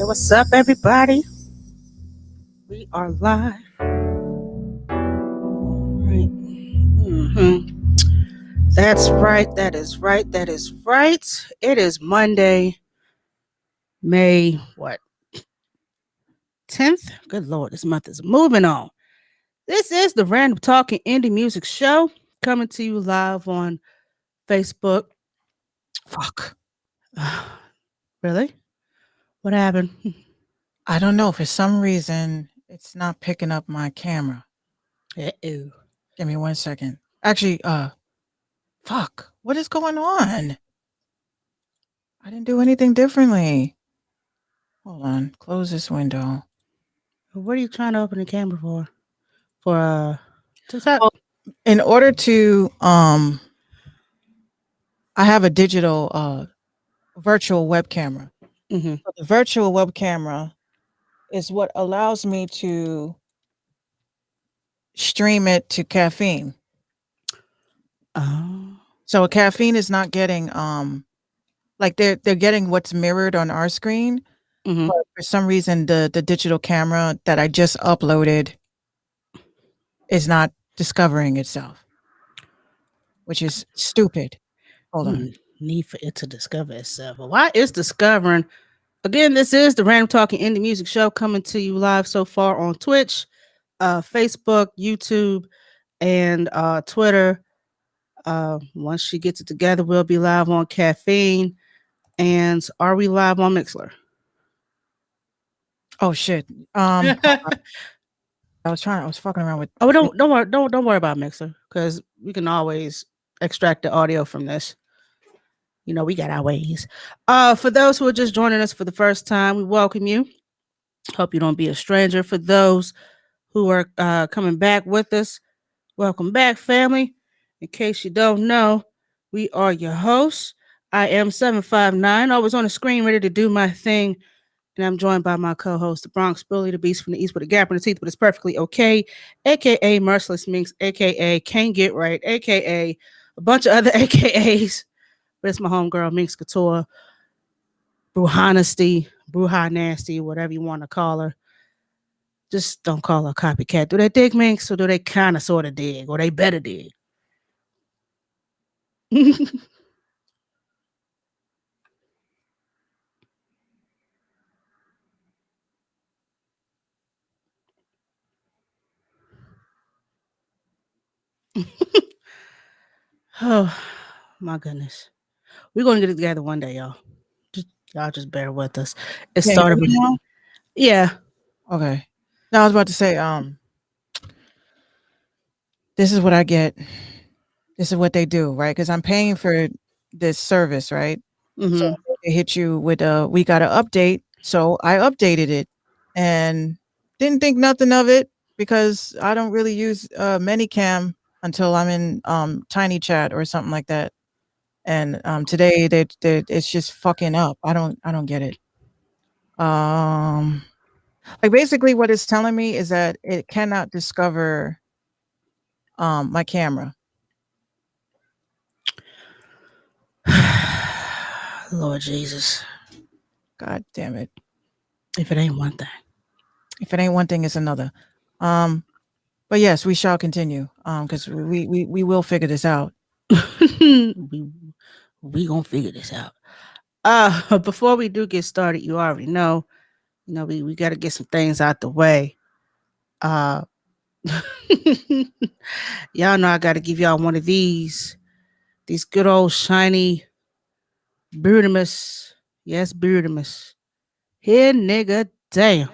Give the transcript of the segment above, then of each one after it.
What's up, everybody? We are live. Right. That's right. That is right. That is right. It is Monday, May 10th? Good Lord, this month is moving on. This is the Random Talking Indie Music Show coming to you live on Facebook. Fuck. Really? What happened? I don't know. For some reason, it's not picking up my camera. Uh-oh. Give me 1 second. Actually, fuck. What is going on? I didn't do anything differently. Hold on. Close this window. What are you trying to open the camera for? For TikTok? Well, in order to I have a digital virtual web camera. Mm-hmm. So the virtual web camera is what allows me to stream it to caffeine. Oh. So caffeine is not getting like they're getting what's mirrored on our screen. Mm-hmm. But for some reason the digital camera that I just uploaded is not discovering itself, which is stupid. Hold on. Need for it to discover itself. Well, why is discovering? Again, this is the Random Talking Indie Music Show coming to you live so far on Twitch, Facebook, YouTube, and Twitter. Once she gets it together, we'll be live on Caffeine. And are we live on Mixler? Oh shit. I was fucking around with. Oh, don't worry about Mixler, because we can always extract the audio from this. You know, we got our ways. For those who are just joining us for the first time, we welcome you. Hope you don't be a stranger. For those who are coming back with us, welcome back, family. In case you don't know, we are your hosts. I am 759, always on the screen, ready to do my thing. And I'm joined by my co-host, the Bronx Bully, the Beast from the East with a gap in the teeth, but it's perfectly okay, a.k.a. Merciless Minx, a.k.a. Can't Get Right, a.k.a. a bunch of other a.k.a.s. But it's my homegirl, Minx Couture, Bruhanesty, Bruha Nasty, whatever you want to call her. Just don't call her a copycat. Do they dig, Minx, or do they kind of sort of dig, or they better dig? Oh, my goodness. We're going to get it together one day, y'all. Y'all just bear with us. It started with... Yeah. Okay. Now I was about to say, this is what I get. This is what they do, right? Because I'm paying for this service, right? Mm-hmm. So they hit you with we got to update. So I updated it, and didn't think nothing of it because I don't really use Minicam until I'm in Tiny Chat or something like that. And today it's just fucking up. I don't get it. Like basically what it's telling me is that it cannot discover my camera. Lord Jesus. God damn it. If it ain't one thing. If it ain't one thing, it's another. But yes, we shall continue. Because we will figure this out. we gonna figure this out. Before we do get started, you already know, we gotta get some things out the way. Y'all know I gotta give y'all one of these good old shiny Beardimus. Yes, Beardimus. Here, nigga, damn.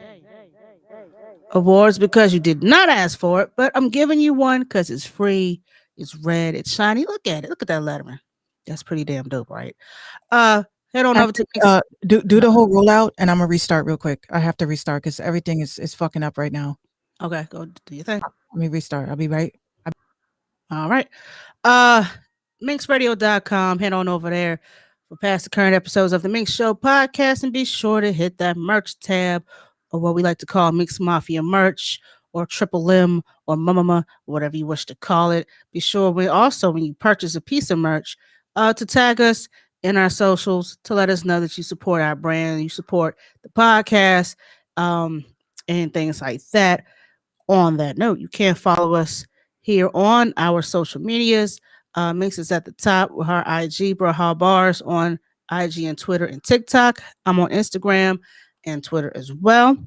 Awards because you did not ask for it, but I'm giving you one because it's free, it's red, it's shiny. Look at it. Look at that letterman. That's pretty damn dope, right? Head on over to do the whole rollout, and I'm gonna restart real quick. I have to restart because everything is fucking up right now. Okay, go do your thing. Let me restart. I'll be right. All right. Minxradio.com. Head on over there for past the current episodes of the Minx Show podcast, and be sure to hit that merch tab, or what we like to call Minx Mafia merch, or Triple M, or Mama, whatever you wish to call it. Be sure when you purchase a piece of merch, to tag us in our socials to let us know that you support our brand, you support the podcast, and things like that. On that note, you can follow us here on our social medias. Minx is at the top with her IG, Brahal Bars, on IG and Twitter and TikTok. I'm on Instagram and Twitter as well.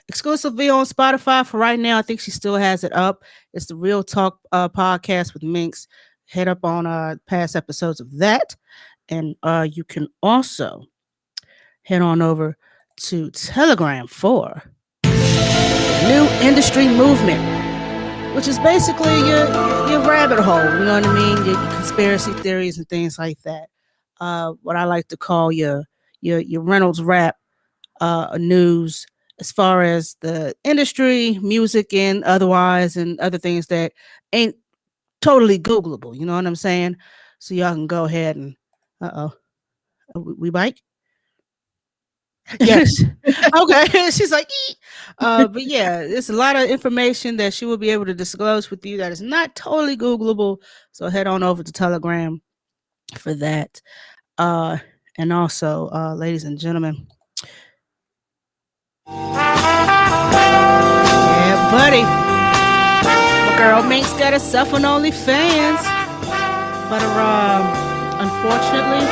Exclusively on Spotify for right now. I think she still has it up. It's the Real Talk podcast with Minx. Head up on past episodes of that. And you can also head on over to Telegram for New Industry Movement, which is basically your rabbit hole, you know what I mean? Your conspiracy theories and things like that. What I like to call your Reynolds Wrap news, as far as the industry, music, and otherwise, and other things that ain't totally Googleable. You know what I'm saying? So y'all can go ahead and we bike. Yes. Okay. She's like, but yeah, there's a lot of information that she will be able to disclose with you that is not totally Googleable. So head on over to Telegram for that. And also, ladies and gentlemen. Yeah, buddy. My girl Minx got herself an OnlyFans. But unfortunately,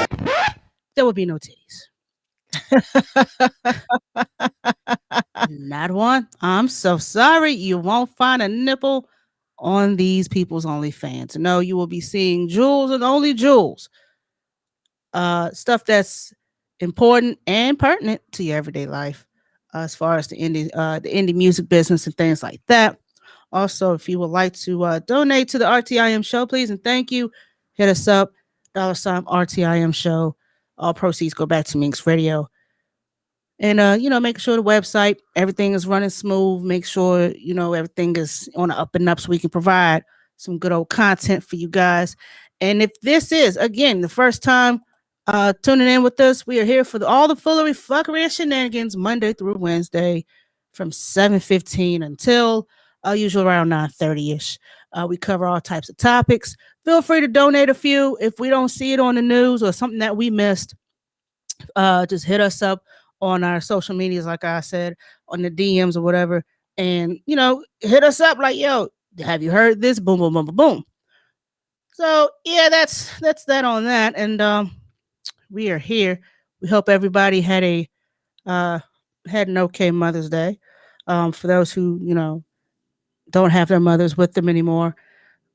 there will be no titties. Not one. I'm so sorry. You won't find a nipple on these people's OnlyFans. No, you will be seeing jewels and only jewels. Stuff that's important and pertinent to your everyday life, as far as the indie music business and things like that. Also, if you would like to donate to the RTIM show, please and thank you. Hit us up, $ RTIM show. All proceeds go back to Minx Radio. And make sure the website, everything is running smooth. Make sure everything is on the up and up, so we can provide some good old content for you guys. And if this is again the first time tuning in with us, we are here for all the foolery, fuckery, and shenanigans Monday through Wednesday from 7:15 until usually around 9:30ish. We cover all types of topics. Feel free to donate a few if we don't see it on the news or something that we missed. Just hit us up on our social medias, like I said, on the DMs or whatever, and hit us up like, yo, have you heard this? Boom, boom, boom, boom, boom. So yeah, that's that on that. And we are here. We hope everybody had an okay Mother's Day. For those who don't have their mothers with them anymore,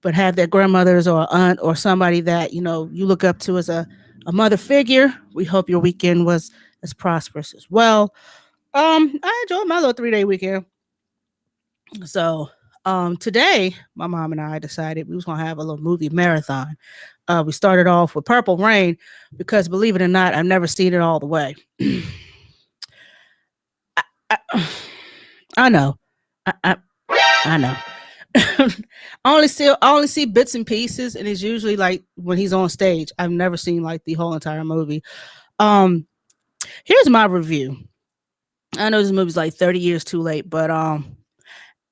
but have their grandmothers or aunt or somebody that you look up to as a mother figure, we hope your weekend was as prosperous as well. I enjoyed my little 3-day weekend. So today my mom and I decided we was gonna have a little movie marathon. We started off with Purple Rain because, believe it or not, I've never seen it all the way. I, I know, I, I know. I only see bits and pieces, and it's usually like when he's on stage. I've never seen like the whole entire movie. Um, Here's my review. I know this movie's like 30 years too late, but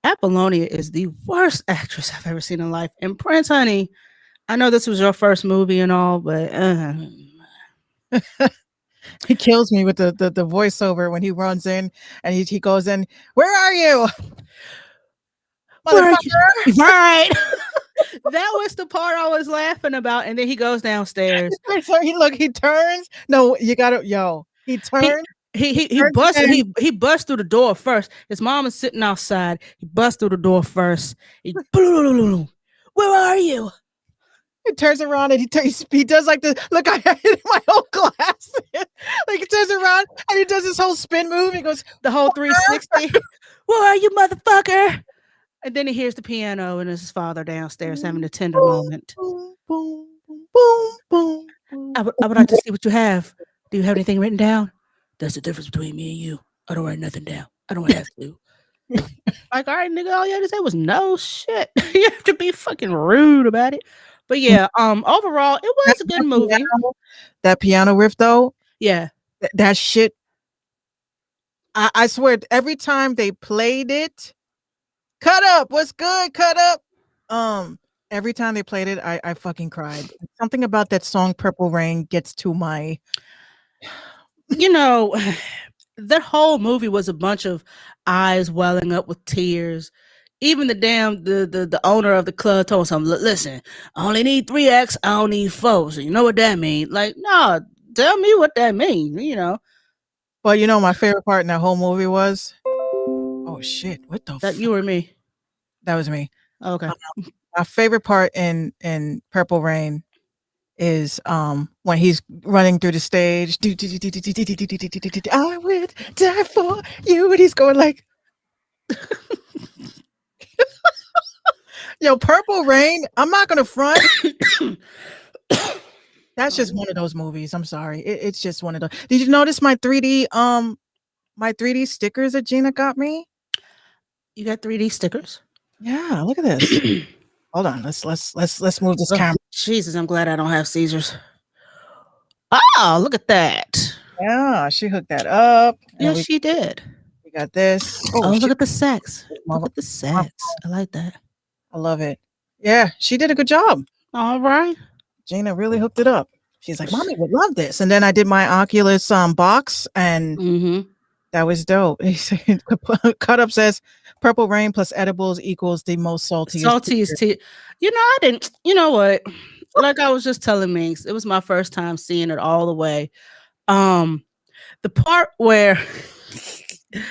Apollonia is the worst actress I've ever seen in life. And Prince, honey, I know this was your first movie and all, but He kills me with the voiceover when he runs in and he goes in. Where are you, where are motherfucker? you? Right. That was the part I was laughing about. And then he goes downstairs. So he turns. No, you gotta he He turns. he Turns busts again. he busts through the door first. His mom is sitting outside. He busts through the door first. Where are you? He turns around and he does like the look. I hit my whole glass. Like he turns around and he does this whole spin move. He goes The whole 360. Where are you, motherfucker? And then he hears the piano and his father downstairs having a tender moment. boom, boom, boom, boom, boom, boom. I would like to see what you have. Do you have anything written down? That's the difference between me and you. I don't write nothing down. I don't have to. Like, all right, nigga, all you had to say was no shit. You have to be fucking rude about it. But yeah, overall, it was a good movie. That piano riff though, Yeah. that shit. I swear, every time they played it, cut up, what's good, cut up. Every time they played it, I fucking cried. Something about that song Purple Rain gets to my You know, that whole movie was a bunch of eyes welling up with tears. Even the owner of the club told him, listen, I only need 3x, I don't need 4. So you know what that means? Like, no, tell me what that means, you know. Well, you know, my favorite part in that whole movie was oh shit, what the That fuck? you or me. That was me. Okay. My favorite part in Purple Rain is when he's running through the stage. I would die for you, and he's going like, "Yo, Purple Rain." I'm not gonna front. That's just one of those movies. I'm sorry. It's just one of those. Did you notice my 3D stickers that Gina got me? You got 3D stickers? Yeah, look at this. Hold on. Let's move this camera. Jesus, I'm glad I don't have Caesars. Oh, look at that. Yeah, she hooked that up. Yes, she did. We got this. Oh, shit. look at the sex. Look at the sex. I like that. I love it. Yeah, she did a good job. All right. Gina really hooked it up. She's like, "Mommy would love this." And then I did my Oculus box, and that was dope. Cut up says, "Purple Rain plus edibles equals the most saltiest tea." You know, I didn't. You know what? Like I was just telling Minx, it was my first time seeing it all the way. The part where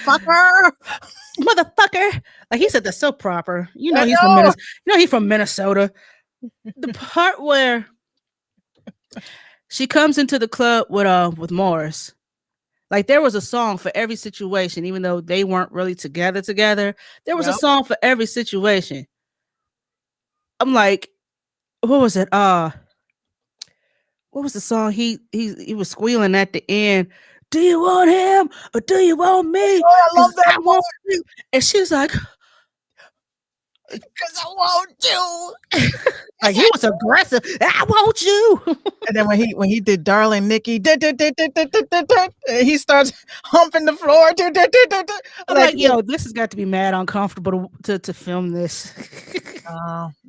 fucker, motherfucker, like he said that's so proper. You know, he's from Minnesota. You know, he's from Minnesota. The part where she comes into the club with Morris. Like there was a song for every situation, even though they weren't really together. There was a song for every situation. I'm like, what was it? What was the song? He was squealing at the end. Do you want him or do you want me? Oh, I love that. I want you. And she's like, because I want you. Like he was aggressive. I want you. And then when he did Darling Nikki, he starts humping the floor. I'm like, yo, this has got to be mad uncomfortable to film this.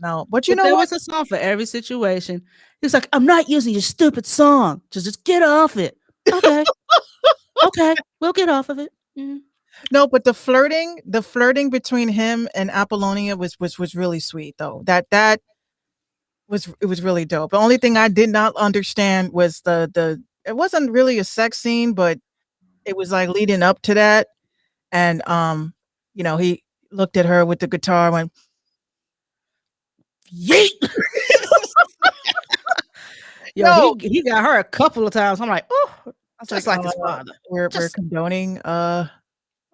No. But you know there what? was a song for every situation. He's like, I'm not using your stupid song. Just get off it. Okay. Okay, we'll get off of it. Mm. No, but the flirting between him and Apollonia was really sweet though. That was really dope. The only thing I did not understand was the it wasn't really a sex scene, but it was like leading up to that. And you know, he looked at her with the guitar, went yeet. Yo, no. he got her a couple of times. I'm like, oh, just like his father. We're condoning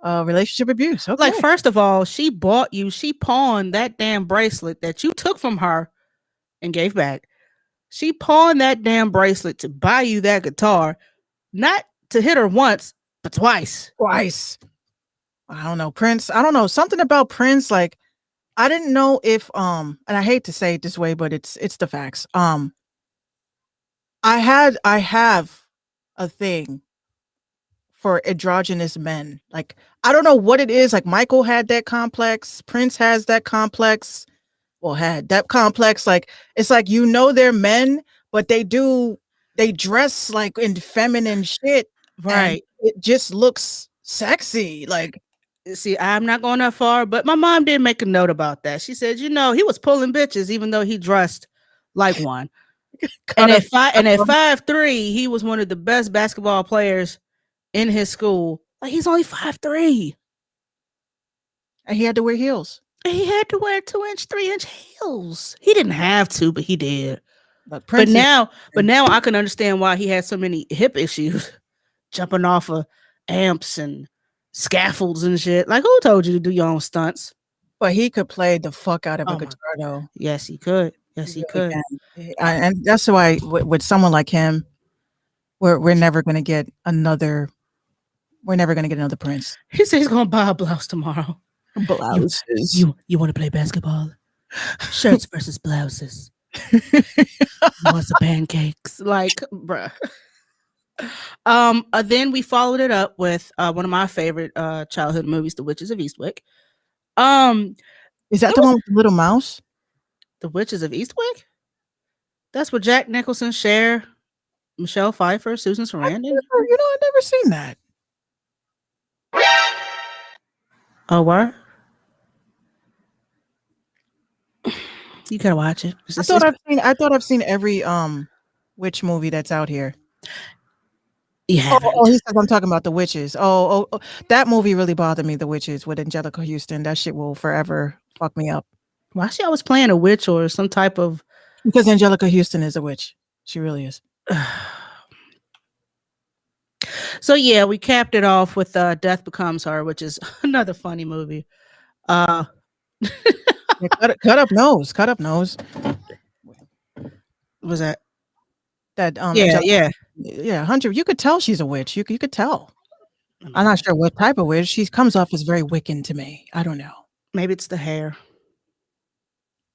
relationship abuse. Okay. Like, first of all, she pawned that damn bracelet that you took from her and gave back. She pawned that damn bracelet to buy you that guitar, not to hit her once, but twice. Twice. I don't know. Prince, I don't know. Something about Prince, like I didn't know if and I hate to say it this way, but it's the facts. I have a thing for androgynous men. Like I don't know what it is. Like Michael had that complex, Prince has that complex. Well, had that complex. Like it's like they're men, but they dress like in feminine shit, and Right. it just looks sexy. Like See, I'm not going that far, but my mom did make a note about that. She said, he was pulling bitches even though he dressed like one. cut up, And at 5'3", he was one of the best basketball players in his school. Like he's only 5'3". and he had to wear heels. And he had to wear 2-inch, 3-inch heels. He didn't have to, but he did. But But Prince is now, I can understand why he had so many hip issues, jumping off of amps and scaffolds and shit. Like, who told you to do your own stunts? but he could play the fuck out of a Oh my, guitar though. yes, he could. Yes, He he really could. can. And that's why with someone like him, we're never gonna get another. We're never gonna get another Prince. He said he's gonna buy a blouse tomorrow. You, Blouses. you want to play basketball? Shirts versus blouses. You want some pancakes? Like, bruh. Then we followed it up with one of my favorite childhood movies, The Witches of Eastwick. Is that It the was one with the little mouse? The Witches of Eastwick. That's with Jack Nicholson, Cher, Michelle Pfeiffer, Susan Sarandon. I never seen that. Oh, what? You gotta watch it. I thought I've seen every witch movie that's out here. You haven't. He says I'm talking about the witches. That movie really bothered me. The Witches with Angelica Houston. That shit will forever fuck me up. Why she always playing a witch or some type of? Because Angelica Houston is a witch. She really is. So yeah, we capped it off with Death Becomes Her, which is another funny movie. Yeah, cut up nose. Cut up nose. Was that? That Yeah. Hunter. You could tell she's a witch. You could tell. I'm not sure what type of witch. She comes off as very Wiccan to me. I don't know. Maybe it's the hair.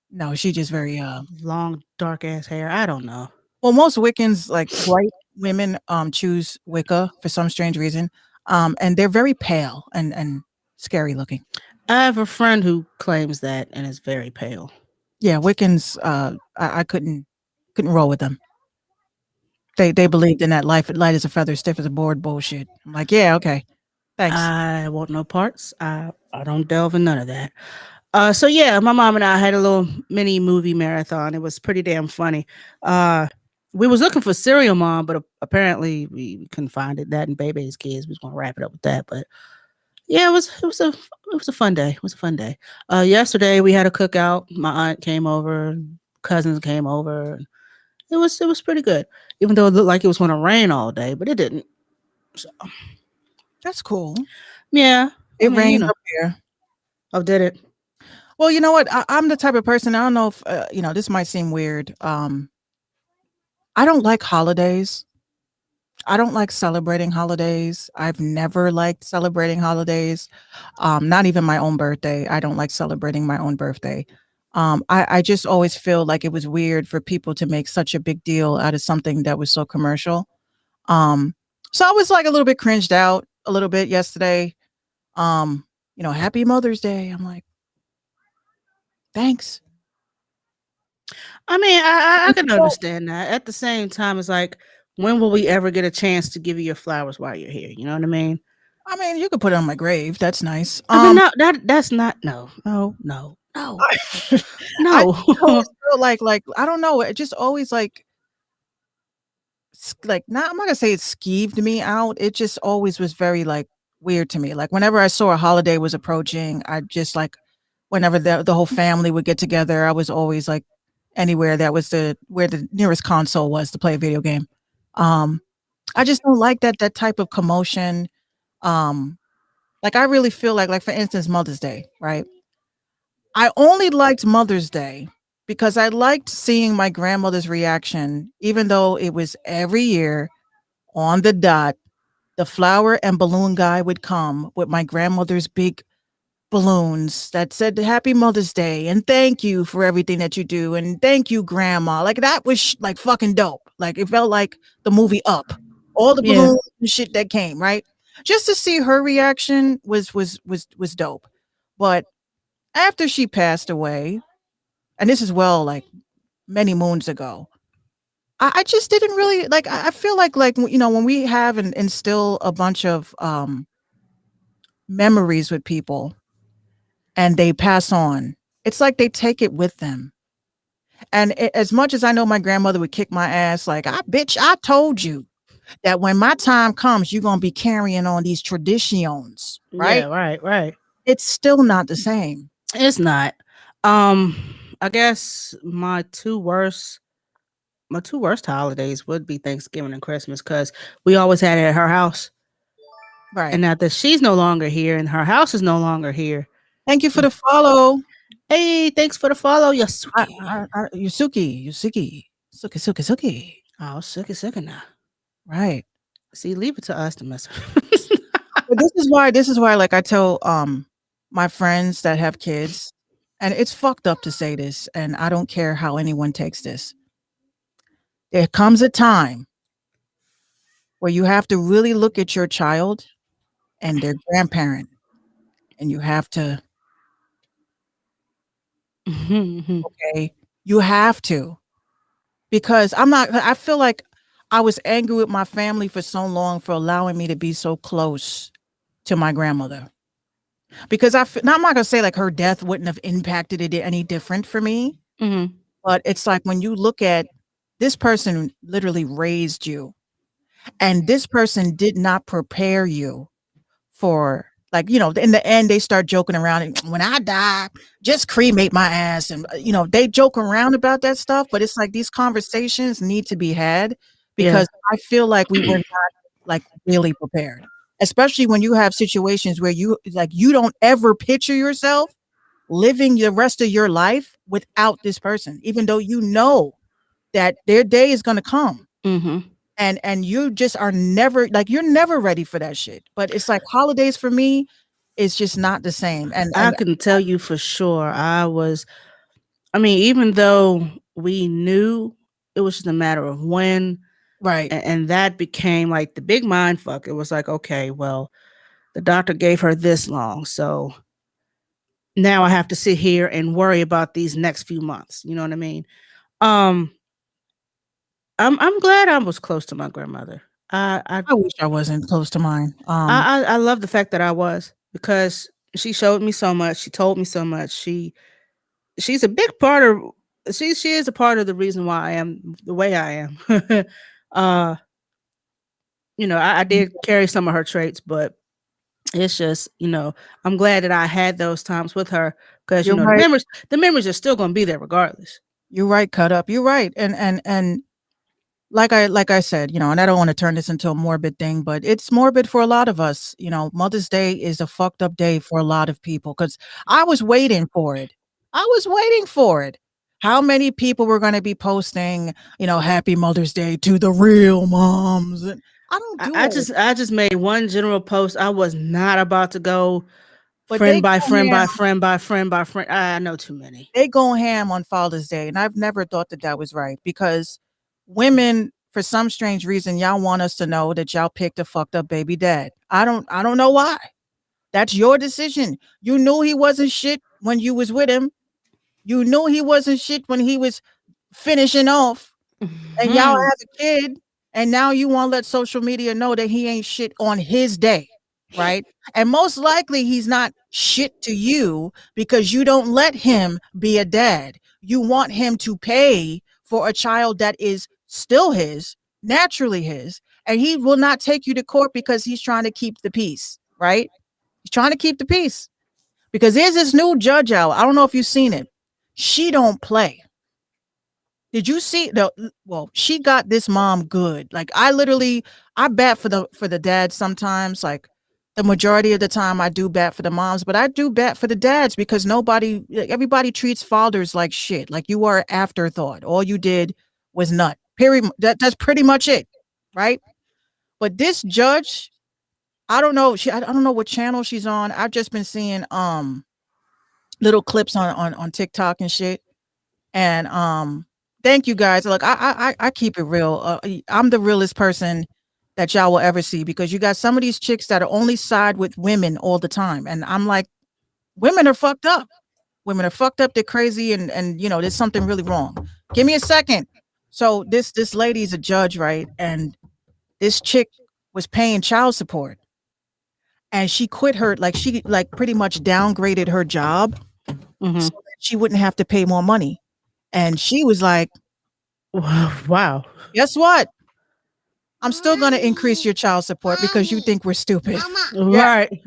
No, she just very Long, dark ass hair. I don't know. well, most Wiccans, like white women, choose Wicca for some strange reason. And they're very pale and scary looking. I have a friend who claims that and is very pale. Yeah, Wiccans, I couldn't roll with them. They believed in that light as a feather, stiff as a board bullshit. I'm like, yeah, okay. Thanks. I want no parts. I don't delve in none of that. So yeah, my mom and I had a little mini movie marathon. It was pretty damn funny. We was looking for Serial Mom, but apparently we couldn't find it. That and Baby's Kids. We was gonna wrap it up with that, but yeah, it was a fun day. It was a fun day. Yesterday we had a cookout. My aunt came over, cousins came over. It was pretty good, even though it looked like it was going to rain all day, but it didn't. So That's cool. yeah, It rained up here. Oh, did it? Well, you know what? I'm the type of person. I don't know if this might seem weird. I don't like holidays. I don't like celebrating holidays. I've never liked celebrating holidays. Not even my own birthday. I don't like celebrating my own birthday. I just always feel like it was weird for people to make such a big deal out of something that was so commercial. So I was like a little bit cringed out a little bit yesterday. Happy Mother's Day. I'm like, thanks. I mean, I can understand that. At the same time, it's like, when will we ever get a chance to give you your flowers while you're here? You know what I mean? I mean, you could put it on my grave. That's nice. I mean, no, that's not no. No. I always feel like I don't know. It just always like not. I'm not gonna say it skeeved me out. It just always was very like weird to me. Like whenever I saw a holiday was approaching, I just like whenever the whole family would get together, I was always like anywhere that was where the nearest console was to play a video game. I just don't like that type of commotion. Like I really feel like for instance, Mother's Day, right? I only liked Mother's Day because I liked seeing my grandmother's reaction, even though it was every year on the dot. The flower and balloon guy would come with my grandmother's big balloons that said Happy Mother's Day and thank you for everything that you do and thank you, Grandma. Like that was like fucking dope. Like it felt like the movie Up. All the Yeah. balloons and shit that came, right? Just to see her reaction was dope. But after she passed away, and this is well like many moons ago, I just didn't really like. I feel like you know when we have and instill a bunch of memories with people and they pass on, it's like they take it with them. And as much as I know my grandmother would kick my ass, like I bitch, I told you that when my time comes, you're gonna be carrying on these traditions, Yeah, right? right, right. It's still not the same. It's not. Um, I guess my two worst holidays would be Thanksgiving and Christmas because we always had it at her house. And Right. now that she's no longer here and her house is no longer here. Thank you for the follow. Hey, thanks for the follow, Yasuki. Suki. Oh, suki now. Right. See, leave it to us to mess. But this is why like I tell my friends that have kids, and it's fucked up to say this, and I don't care how anyone takes this. There comes a time where you have to really look at your child and their grandparent, and you have to, okay, you have to, because I feel like I was angry with my family for so long for allowing me to be so close to my grandmother. Because now I'm not gonna say like her death wouldn't have impacted it any different for me, Mm-hmm. but it's like when you look at this person literally raised you, and this person did not prepare you for like, you know, in the end they start joking around and when I die, just cremate my ass. And you know, they joke around about that stuff, but it's like these conversations need to be had Yeah. because I feel like we were not like really prepared. Especially when you have situations where you like you don't ever picture yourself living the rest of your life without this person, even though you know that their day is gonna come. Mm-hmm. And you just are never like you're never ready for that shit. But it's like holidays for me, it's just not the same. I And can tell you for sure. I mean, even though we knew it was just a matter of when, right. and that became like the big mind fuck. It was like, okay, well, the doctor gave her this long, so now I have to sit here and worry about these next few months. You know what I mean? Um, I'm glad I was close to my grandmother. I I I wish I wasn't close to mine. I love the fact that I was because she showed me so much. She told me so much. She's a big part of she is a part of the reason why I am the way I am. uh, I did carry some of her traits, but it's just, I'm glad that I had those times with her because You're the right. memories are still gonna be there regardless. You're right, cut up. You're right. And like I said, you know, and I don't want to turn this into a morbid thing, but it's morbid for a lot of us. You know, Mother's Day is a fucked up day for a lot of people because I was waiting for it. I was waiting for it. How many people were going to be posting, you know, Happy Mother's Day to the real moms? And I don't I, do I all, just I just made one general post. I was not about to go but they friend by go friend ham. by friend by friend by friend. I know too many. They go ham on Father's Day, and I've never thought that that was right because women, for some strange reason, y'all want us to know that y'all picked a fucked up baby dad. I don't know why. That's your decision. You knew he wasn't shit when you was with him. You knew he wasn't shit when he was finishing off, and y'all Mhm. have a kid, and now you want to let social media know that he ain't shit on his day, right? And most likely he's not shit to you because you don't let him be a dad. You want him to pay for a child that is still his, naturally his, and he will not take you to court because he's trying to keep the peace, right? He's trying to keep the peace because there's this new judge out. I don't know if you've seen it. She don't play. Did you see the well, she got this mom good. Like I literally I bat for the dad sometimes. Like the majority of the time I do bat for the moms, but I do bat for the dads because everybody treats fathers like shit. Like you are an afterthought. All you did was nut. Period. That's pretty much it, right? But this judge, I don't know. I don't know what channel she's on. I've just been seeing little clips on TikTok and shit. And thank you guys. Look, I keep it real. I'm the realest person that y'all will ever see because you got some of these chicks that are only side with women all the time. And I'm like, women are fucked up. Women are fucked up. They're crazy. And you know, there's something really wrong. Give me a second. So this lady's a judge, right? And this chick was paying child support. And she quit her, she pretty much downgraded her job so that she wouldn't have to pay more money. And she was like, wow. Guess what? I'm still going to increase your child support because you think we're stupid. Right.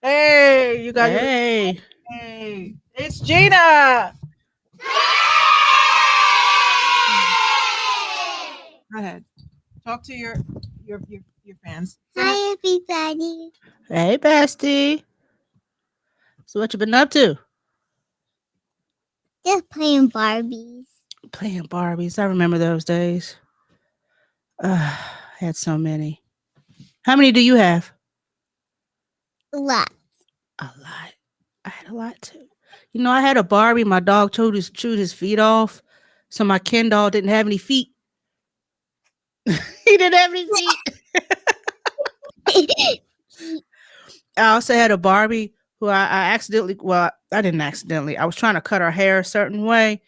Hey, you got Hey. Hey, it's Gina. Go ahead. Talk to your fans. Hi, everybody. Hey, bestie. So what you been up to? Just playing Barbies. Playing Barbies. I remember those days. I had so many. How many do you have? A lot. A lot. I had a lot too. You know, I had a Barbie. My dog chewed his feet off. So my Ken doll didn't have any feet. He didn't have any feet. I also had a Barbie who I accidentally, well, I didn't accidentally. I was trying to cut her hair a certain way.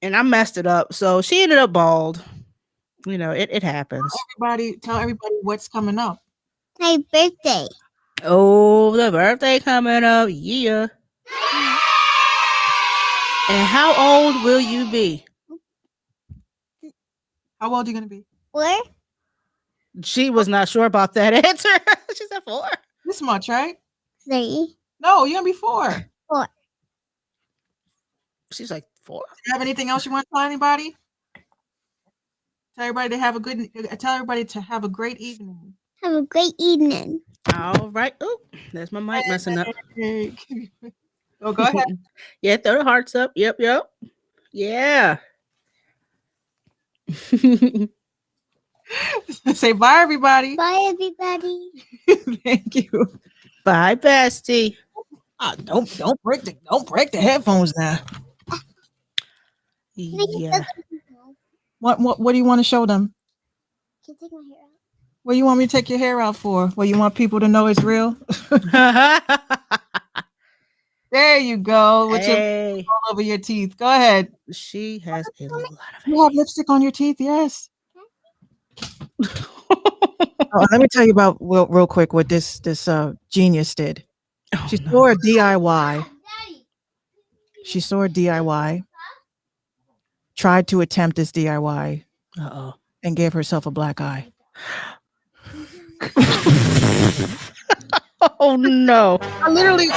And I messed it up. So she ended up bald. You know, it happens. Tell everybody what's coming up. My birthday. Oh, the birthday coming up. Yeah. And how old will you be? How old are you going to be? 4. She was not sure about that answer. She said 4. This much, right? 3. No, you're going to be 4. 4. She's like 4. Do you have anything else you want to tell anybody? Tell everybody to have a great evening. Have a great evening. All right. Oh, there's my mic messing up. Oh, go ahead. Yeah, throw the hearts up. Yep. Yeah. Say bye, everybody. Bye, everybody. Thank you. Bye, bestie. Don't break the headphones now. Yeah. What do you want to show them? Can you take my hair out? What do you want me to take your hair out for? Well, you want people to know it's real? There you go. With your all over your teeth. Go ahead. She has a lot of You have lipstick on your teeth? Yes. Let me tell you about real quick what this genius did. She saw a DIY. She saw a DIY. Tried to attempt this DIY. And gave herself a black eye. Oh no. I literally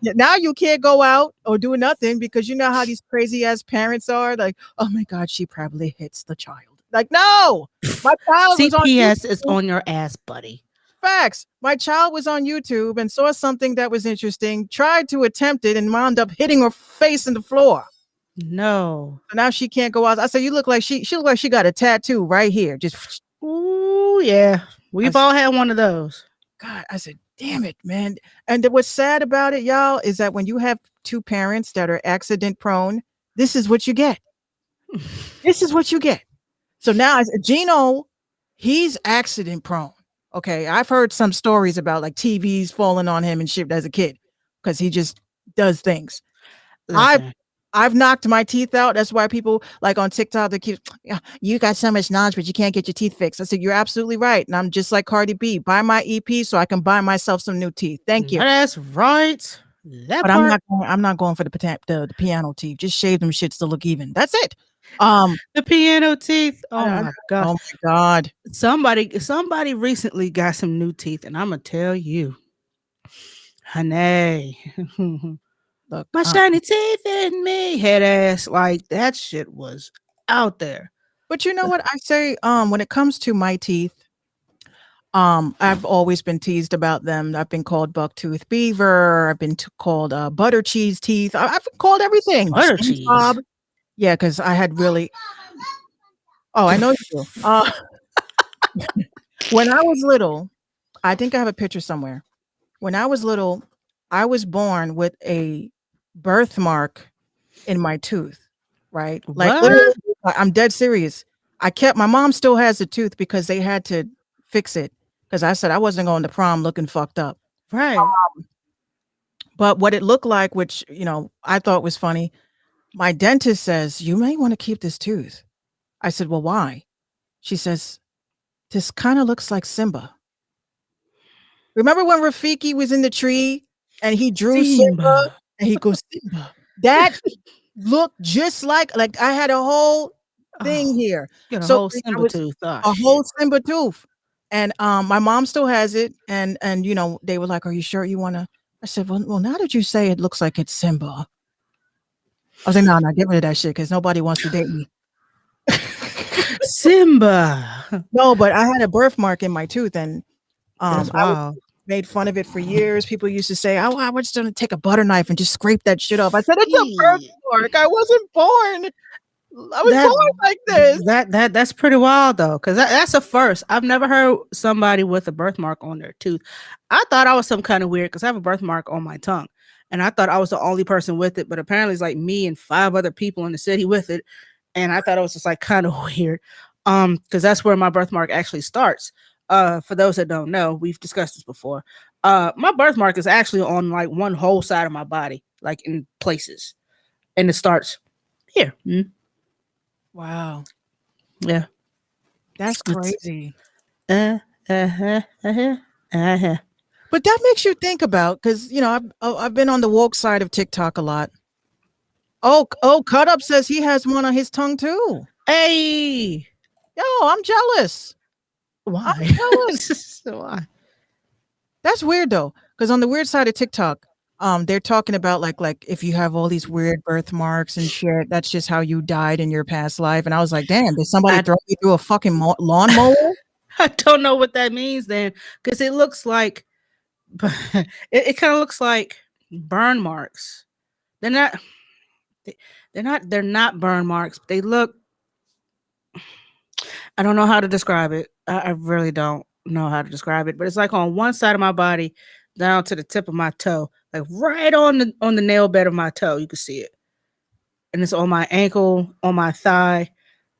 now you can't go out or do nothing because you know how these crazy ass parents are. Like, oh my God, she probably hits the child. Like, no, my child CPS is on your ass, buddy. Facts. My child was on YouTube and saw something that was interesting, tried to attempt it, and wound up hitting her face in the floor. No. So now she can't go out. I said, you look like she look like she got a tattoo right here. Just ooh, yeah. We've all had one of those. God, I said, damn it, man. And what's sad about it, y'all, is that when you have 2 parents that are accident prone, this is what you get. This is what you get. So now Gino, he's accident prone. Okay. I've heard some stories about like TVs falling on him and shit as a kid because he just does things. I've knocked my teeth out. That's why people like on TikTok, they keep, you got so much knowledge, but you can't get your teeth fixed. I said, you're absolutely right. And I'm just like Cardi B, buy my EP so I can buy myself some new teeth. Thank you. That's right. But I'm not going for the piano teeth. Just shave them shits to look even. That's it. The piano teeth. Oh my God. Oh my God. Somebody recently got some new teeth, and I'm gonna tell you, honey. Look, my shiny teeth in me, head ass, like that shit was out there. But you know what I say? When it comes to my teeth, I've always been teased about them. I've been called bucktooth beaver. I've been called butter cheese teeth. I've been called everything. Butter SpongeBob. cheese. Yeah, because I had really. Oh, I know you do. When I was little, I think I have a picture somewhere. When I was little, I was born with a birthmark in my tooth, right? Like What? literally, I'm dead serious. My mom still has the tooth because they had to fix it because I said I wasn't going to prom looking fucked up. Right. But what it looked like, which, I thought was funny, my dentist says, you may want to keep this tooth. I said, well, why? She says, this kind of looks like Simba. Remember when Rafiki was in the tree and he drew Simba Simba. and he goes, Simba? That looked just like I had a whole thing Oh, here. get a So whole I Simba was tooth. Oh, a shit. whole Simba tooth. And my mom still has it. And they were like, are you sure you want to? I said, well, now that you say it looks like it's Simba. I was like, no, give rid of that shit because nobody wants to date me. Simba. No, but I had a birthmark in my tooth and That's I was wild. made fun of it for years. People used to say, oh, I was just going to take a butter knife and just scrape that shit off. I said, it's a Yeah. birthmark. I wasn't born. I was That born like this. that's pretty wild though, because that's a first. I've never heard somebody with a birthmark on their tooth. I thought I was some kind of weird because I have a birthmark on my tongue, and I thought I was the only person with it. But apparently, it's like me and 5 other people in the city with it, and I thought it was just like kind of weird. Because that's where my birthmark actually starts. For those that don't know, we've discussed this before. My birthmark is actually on like one whole side of my body, like in places, and it starts here. Wow. Yeah. That's It's- crazy. Uh-huh. But that makes you think about, because, I've been on the woke side of TikTok a lot. Oh, Cut Up says he has one on his tongue too. Hey, Yo, I'm jealous. why? I'm jealous. Why? That's weird though, because on the weird side of TikTok, they're talking about like if you have all these weird birthmarks and shit, that's just how you died in your past life. And I was like, damn, did somebody I- throw you through a fucking lawnmower? I don't know what that means then, because it looks like it kind of looks like burn marks. They're not. They're not burn marks. They look. I don't know how to describe it. I really don't know how to describe it. But it's like on one side of my body, down to the tip of my toe, like right on the nail bed of my toe. You can see it, and it's on my ankle, on my thigh,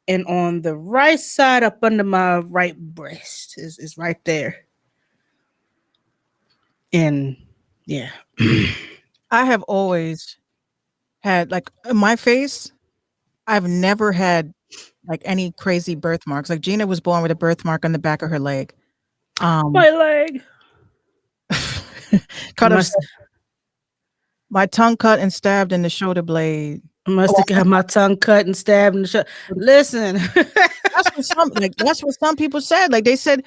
and on the right side up under my right breast is right there. And yeah. I have always had like my face. I've never had like any crazy birthmarks. Like Gina was born with a birthmark on the back of her leg. My leg. Cut up. Must My tongue cut and stabbed in the shoulder blade. have got my tongue cut and stabbed in the shoulder. Listen. That's what some people said. Like they said,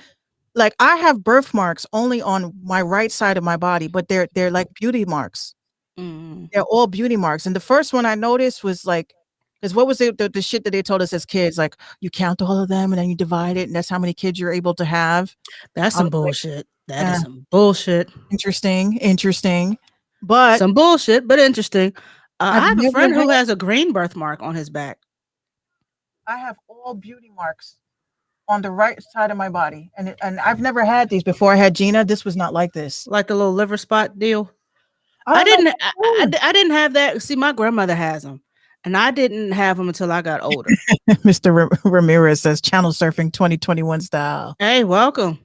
like I have birthmarks only on my right side of my body, but they're like beauty marks. Mm. They're all beauty marks. And the first one I noticed was like, because what was the shit that they told us as kids? Like you count all of them and then you divide it, and that's how many kids you're able to have. That's I some was like, bullshit. That is some bullshit. Interesting. But Some bullshit, but interesting. I have a never friend who had- has a green birthmark on his back. I have all beauty marks on the right side of my body, and I've never had these before. I had Gina. This was not like this. Like the little liver spot deal. I don't know. I didn't have that. See, my grandmother has them, and I didn't have them until I got older. Mr. Ramirez says channel surfing 2021 style. Hey, welcome.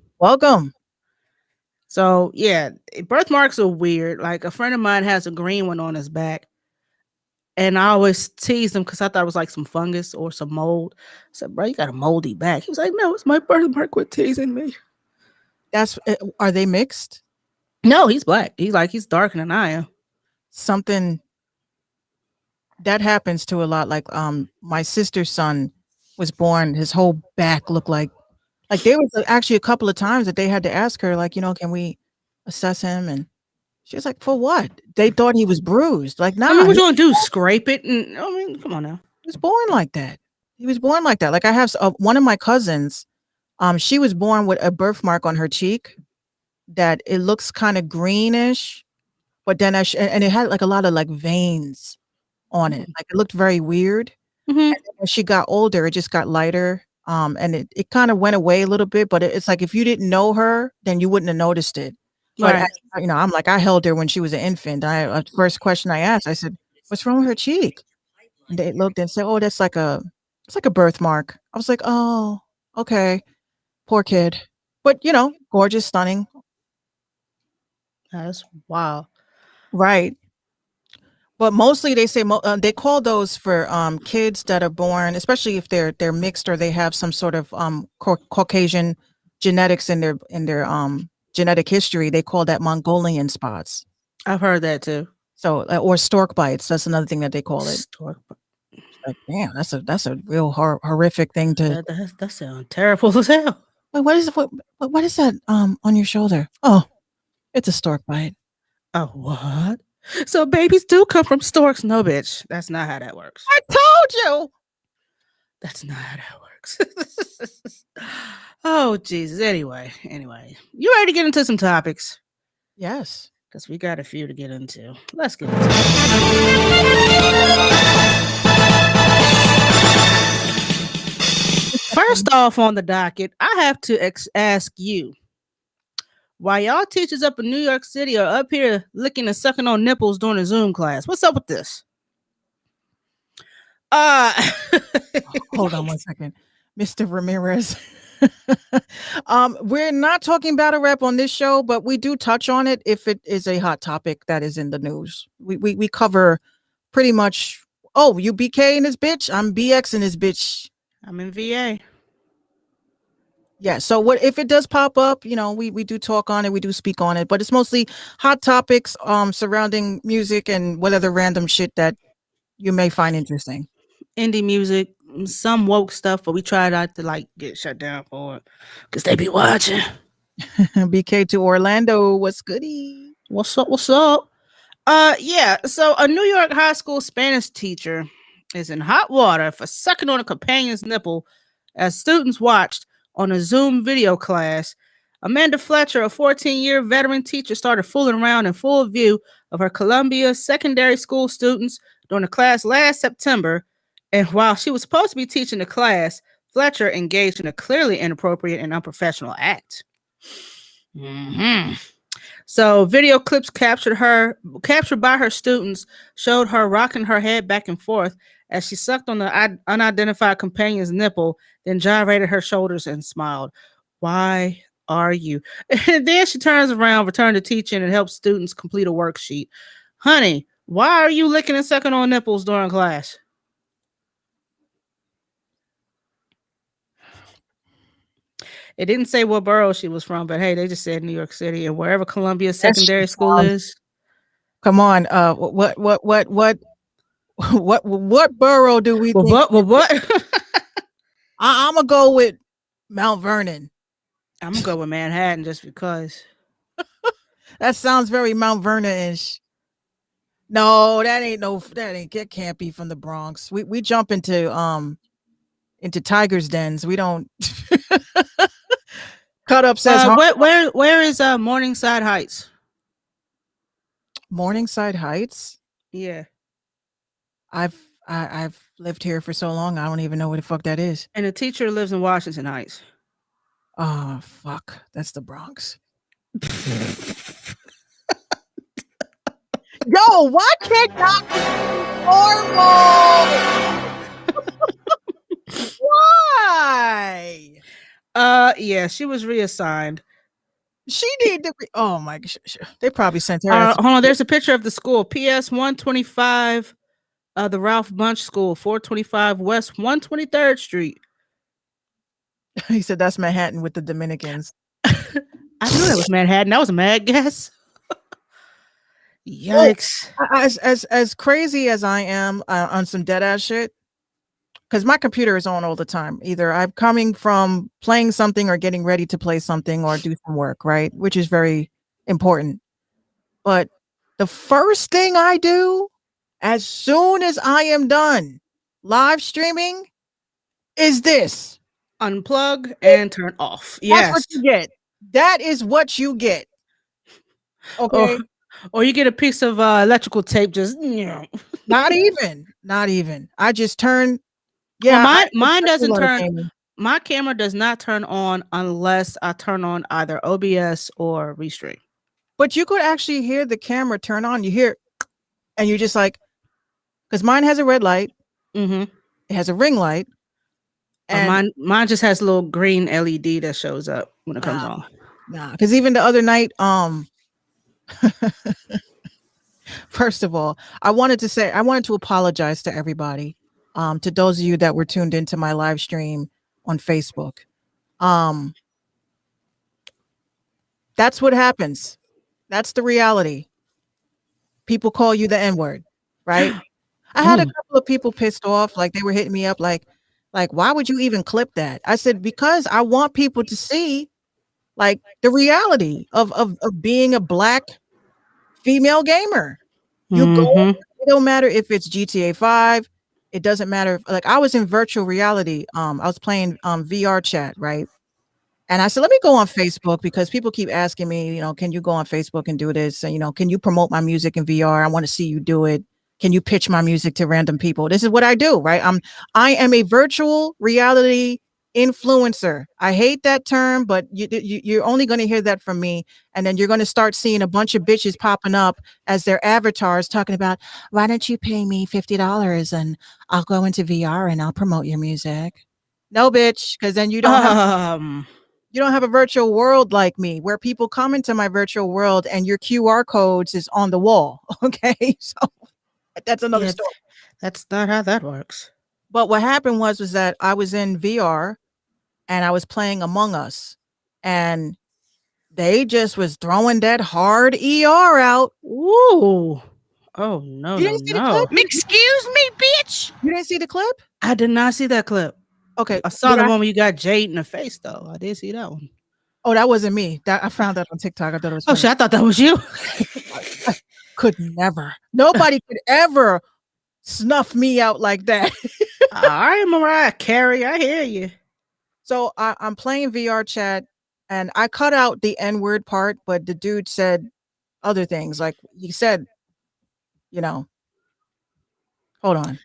So yeah, birthmarks are weird. Like a friend of mine has a green one on his back, and I always tease him because I thought it was like some fungus or some mold. I said, "Bro, you got a moldy back." He was like, "No, it's my birthmark." Quit teasing me. Are they mixed? No, he's black. He's darker than I am. Something that happens to a lot. Like my sister's son was born. His whole back looked like there was actually a couple of times that they had to ask her, like, can we assess him? And she was like, for what? They thought he was bruised. Like, nah. I mean, what you gonna do? Scrape it? And I mean, come on now. He was born like that. Like I have one of my cousins. She was born with a birthmark on her cheek that it looks kind of greenish, but then and it had like a lot of like veins on it. Like it looked very weird. Mm-hmm. And as she got older, it just got lighter. And it kind of went away a little bit, but it's like if you didn't know her, then you wouldn't have noticed it. But Right. I'm like, I held her when she was an infant. First question I asked, I said, "What's wrong with her cheek?" And they looked and said, "Oh, it's like a birthmark." I was like, "Oh, okay, poor kid." But gorgeous, stunning, That's wow. right? But mostly they say they call those for kids that are born, especially if they're mixed or they have some sort of Caucasian genetics in their genetic history. They call that Mongolian spots. I've heard that too. So or stork bites. That's another thing that they call it. Stork. Like, damn, that's a real horrific thing to. That sounds terrible as hell. Wait, what is that on your shoulder? Oh, it's a stork bite. Oh, what? So babies do come from storks? No, bitch. That's not how that works. I told you. That's not how that works. Oh, Jesus. Anyway, you ready to get into some topics? Yes. Because we got a few to get into. Let's get into it. First off on the docket, I have to ask you, why y'all teachers up in New York City are up here licking and sucking on nipples during a Zoom class? What's up with this? Hold on one second, Mr. Ramirez. We're not talking battle rap on this show, but we do touch on it if it is a hot topic that is in the news. We cover pretty much. Oh, you BK in this bitch? I'm BX in this bitch. I'm in VA. Yeah. So what if it does pop up? We do talk on it. We do speak on it, but it's mostly hot topics surrounding music and what other random shit that you may find interesting. Indie music, some woke stuff, but we try not to get shut down for it because they be watching. BK to Orlando, what's goody? What's up? Yeah. So a New York high school Spanish teacher is in hot water for sucking on a companion's nipple as students watched on a Zoom video class. Amanda Fletcher, a 14-year veteran teacher, started fooling around in full view of her Columbia secondary school students during a class last September. And while she was supposed to be teaching the class, Fletcher engaged in a clearly inappropriate and unprofessional act. Mm-hmm. So video clips captured by her students showed her rocking her head back and forth as she sucked on the unidentified companion's nipple, then gyrated her shoulders and smiled. Why are you? And then she turns around, returned to teaching, and helps students complete a worksheet. Honey, why are you licking and sucking on nipples during class? It didn't say what borough she was from, but hey, they just said New York City and wherever Columbia Secondary School is. Come on, what borough do we think? What? I'm gonna go with Mount Vernon. I'm gonna go with Manhattan just because. That sounds very Mount Vernon-ish. No, that can't be from the Bronx. We jump into tigers' dens. We don't cut up says where is Morningside Heights? Morningside Heights? Yeah. I've lived here for so long I don't even know where the fuck that is. And the teacher lives in Washington Heights. Oh fuck. That's the Bronx. Yo, why can't y'all be normal? Why? Yeah, she was reassigned. She need to be. Oh my gosh, they probably sent her. Hold on, there's a picture of the school. PS 125, the Ralph Bunch School, 425 West 123rd Street. He said that's Manhattan with the Dominicans. I knew that was Manhattan. That was a mad guess. Yikes. As crazy as I am on some dead ass shit, because my computer is on all the time. Either I'm coming from playing something or getting ready to play something or do some work, right? Which is very important. But the first thing I do as soon as I am done live streaming is this. unplug and turn off. That's what Yes. you get. That is what you get. Or Okay. or you get a piece of electrical tape. Just Not even. I just turn. Well, Yeah, I mine do a doesn't lot of turn. gaming. My camera does not turn on unless I turn on either OBS or Restream. But you could actually hear the camera turn on. You hear, and you're just like, because mine has a red light. Mm-hmm. It has a ring light. And Mine just has a little green LED that shows up when it comes on. Nah, because even the other night, first of all, I wanted to apologize to everybody. To those of you that were tuned into my live stream on Facebook. That's what happens. That's the reality. People call you the N-word, right? I had a couple of people pissed off, like they were hitting me up like, why would you even clip that? I said, because I want people to see like the reality of being a Black female gamer. You go, Mm-hmm. it don't matter if it's GTA 5, it doesn't matter. Like I was in virtual reality. I was playing VR chat, right? And I said, let me go on Facebook because people keep asking me, can you go on Facebook and do this? And, can you promote my music in VR? I want to see you do it. Can you pitch my music to random people? This is what I do, right? I am a virtual reality influencer. I hate that term, but you're only going to hear that from me. And then you're going to start seeing a bunch of bitches popping up as their avatars talking about, why don't you pay me $50 and I'll go into VR and I'll promote your music? No, bitch, because then you don't have a virtual world like me where people come into my virtual world and your QR codes is on the wall. Okay. So that's another story. That's not how that works. But what happened was that I was in VR and I was playing Among Us and they just was throwing that hard ER out. Ooh. Oh, no, You didn't see the clip? Excuse me, bitch. You didn't see the clip? I did not see that clip. Okay. I saw the one where you got Jade in the face, though. I did see that one. Oh, that wasn't me. I found that on TikTok. I thought it was funny. Oh, shit. I thought that was you. I could never. Nobody could ever snuff me out like that. All right, Mariah Carey. I hear you. So I'm playing VR chat and I cut out the N-word part, but the dude said other things. Like he said, hold on.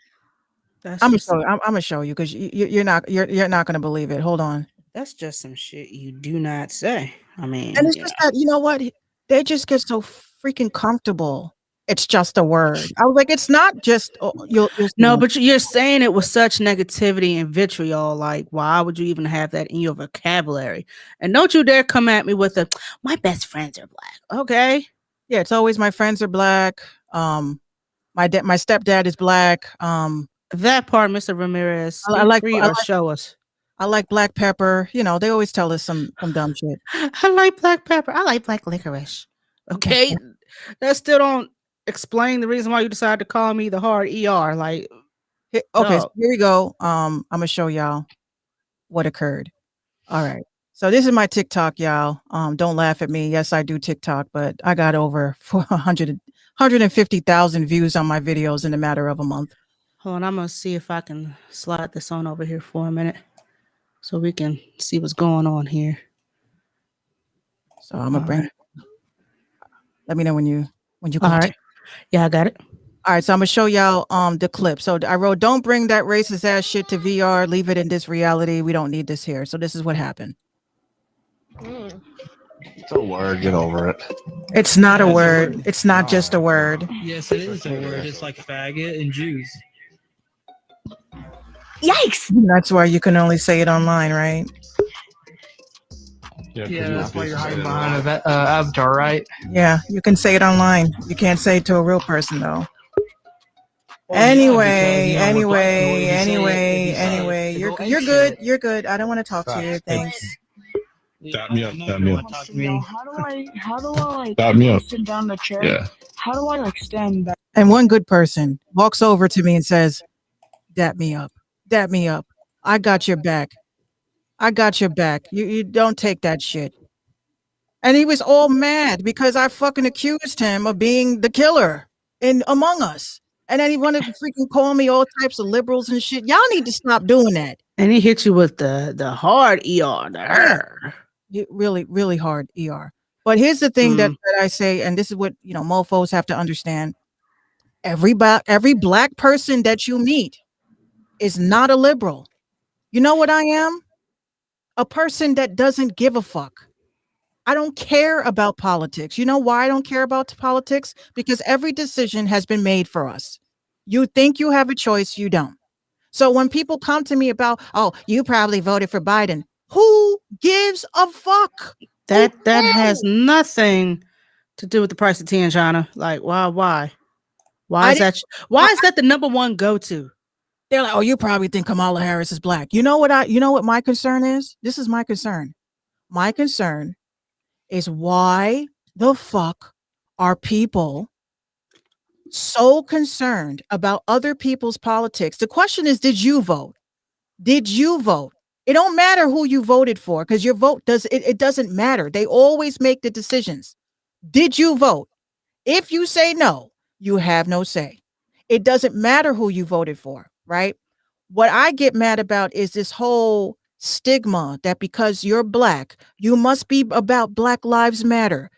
I'm gonna show you because you're not gonna believe it. Hold on. That's just some shit you do not say. I mean, and it's just that what they just get so freaking comfortable. It's just a word. I was like, it's not just no, but you're saying it with such negativity and vitriol. Like, why would you even have that in your vocabulary? And don't you dare come at me with my best friends are Black. Okay. Yeah, it's always my friends are Black. My stepdad is Black. That part, Mr. Ramirez. Show us. I like black pepper. They always tell us some dumb shit. I like black pepper. I like black licorice. Okay. That still don't explain the reason why you decided to call me the hard ER. Like, okay, so here we go. I'm gonna show y'all what occurred. All right. So this is my TikTok, y'all. Don't laugh at me. Yes, I do TikTok, but I got over 150,000 views on my videos in a matter of a month. Hold on, I'm gonna see if I can slide this on over here for a minute so we can see what's going on here. So I'm gonna bring. Let me know when you All right. Yeah, I got it. All right, so I'm gonna show y'all the clip. So I wrote, "Don't bring that racist ass shit to VR. Leave it in this reality. We don't need this here." So this is what happened. It's a word. Get over it. It's not a word. It's not just a word. Yes, it is a word. It's like faggot and Jews. Yikes! That's why you can only say it online, right? Yeah, that's why you're hiding behind an avatar, right? Yeah, you can say it online. You can't say it to a real person, though. Anyway, you're good. You're good. I don't want to talk to you. Thanks. Dap me up. How do I Dap me up. sit down in the chair? Yeah. How do I stand back? And one good person walks over to me and says, "Dap me up. Dap me up. I got your back. I got your back. You don't take that shit." And he was all mad because I fucking accused him of being the killer in Among Us. And then he wanted to freaking call me all types of liberals and shit. Y'all need to stop doing that. And he hit you with the hard ER. Really, really hard ER. But here's the thing that Mm. I say, and this is what mofos have to understand. Every black person that you meet is not a liberal. You know what I am? A person that doesn't give a fuck. I don't care about politics. You know why I don't care about politics? Because every decision has been made for us. You think you have a choice, you don't. So when people come to me about, oh, you probably voted for Biden, who gives a fuck? That has nothing to do with the price of tea in China. Like, why is that? Why is that the number one go-to? They're like, oh, you probably think Kamala Harris is black. You know what my concern is? This is my concern. My concern is why the fuck are people so concerned about other people's politics? The question is, did you vote? Did you vote? It don't matter who you voted for, because your vote it doesn't matter. They always make the decisions. Did you vote? If you say no, you have no say. It doesn't matter who you voted for, right? What I get mad about is this whole stigma that because you're black, you must be about Black Lives Matter.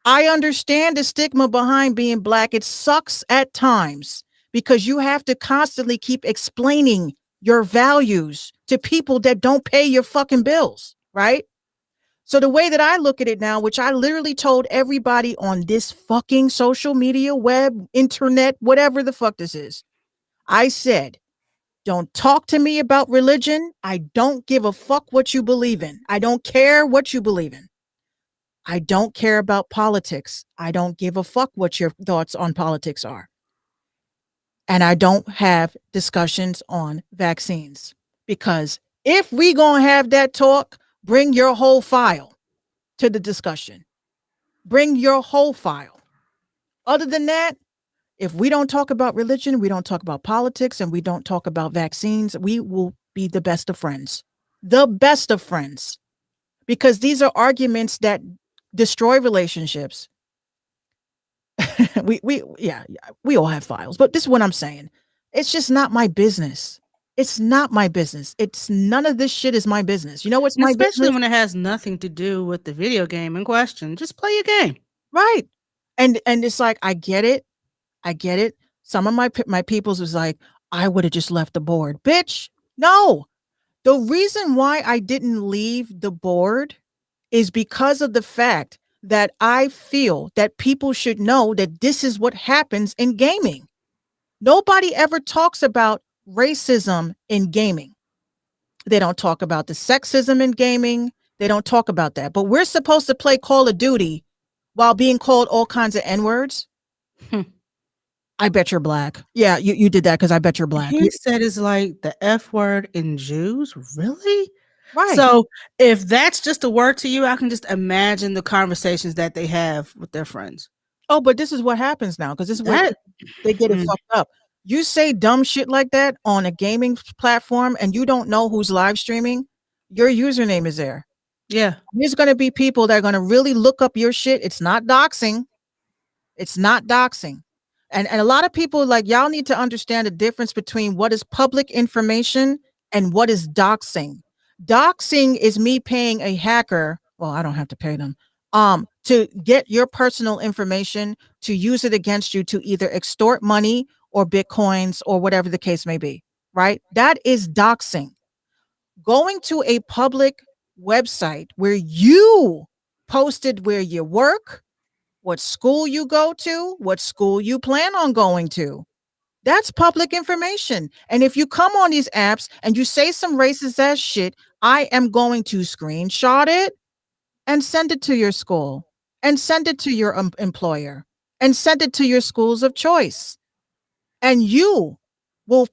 I understand the stigma behind being black. It sucks at times because you have to constantly keep explaining your values to people that don't pay your fucking bills, right? So the way that I look at it now, which I literally told everybody on this fucking social media, web, internet, whatever the fuck this is, I said, don't talk to me about religion. I don't give a fuck what you believe in. I don't care what you believe in. I don't care about politics. I don't give a fuck what your thoughts on politics are. And I don't have discussions on vaccines, because if we gonna have that talk, bring your whole file to the discussion. Bring your whole file. Other than that, if we don't talk about religion, we don't talk about politics, and we don't talk about vaccines, we will be the best of friends. The best of friends. Because these are arguments that destroy relationships. we all have files, but this is what I'm saying. It's just not my business. It's not my business. It's none of this shit is my business. You know what's my Especially business? when it has nothing to do with the video game in question. Just play your game. Right. And it's like, I get it. Some of my peoples was like, I would have just left the board. Bitch, no. The reason why I didn't leave the board is because of the fact that I feel that people should know that this is what happens in gaming. Nobody ever talks about racism in gaming. They don't talk about the sexism in gaming. They don't talk about that. But we're supposed to play Call of Duty while being called all kinds of N-words. I bet you're black. Yeah, you did that because I bet you're black. He said it's like the F word in Jews. Really? Right. So if that's just a word to you, I can just imagine the conversations that they have with their friends. Oh, but this is what happens now, because this is where they get it fucked up. You say dumb shit like that on a gaming platform and you don't know who's live streaming, your username is there. Yeah. There's going to be people that are going to really look up your shit. It's not doxing. It's not doxing. And a lot of people, like, y'all need to understand the difference between what is public information and what is doxing. Doxing is me paying a hacker. Well, I don't have to pay them. To get your personal information, to use it against you, to either extort money or bitcoins or whatever the case may be, right? That is doxing. Going to a public website where you posted where you work, what school you go to, what school you plan on going to. That's public information. And if you come on these apps and you say some racist ass shit, I am going to screenshot it and send it to your school and send it to your employer and send it to your schools of choice. And you will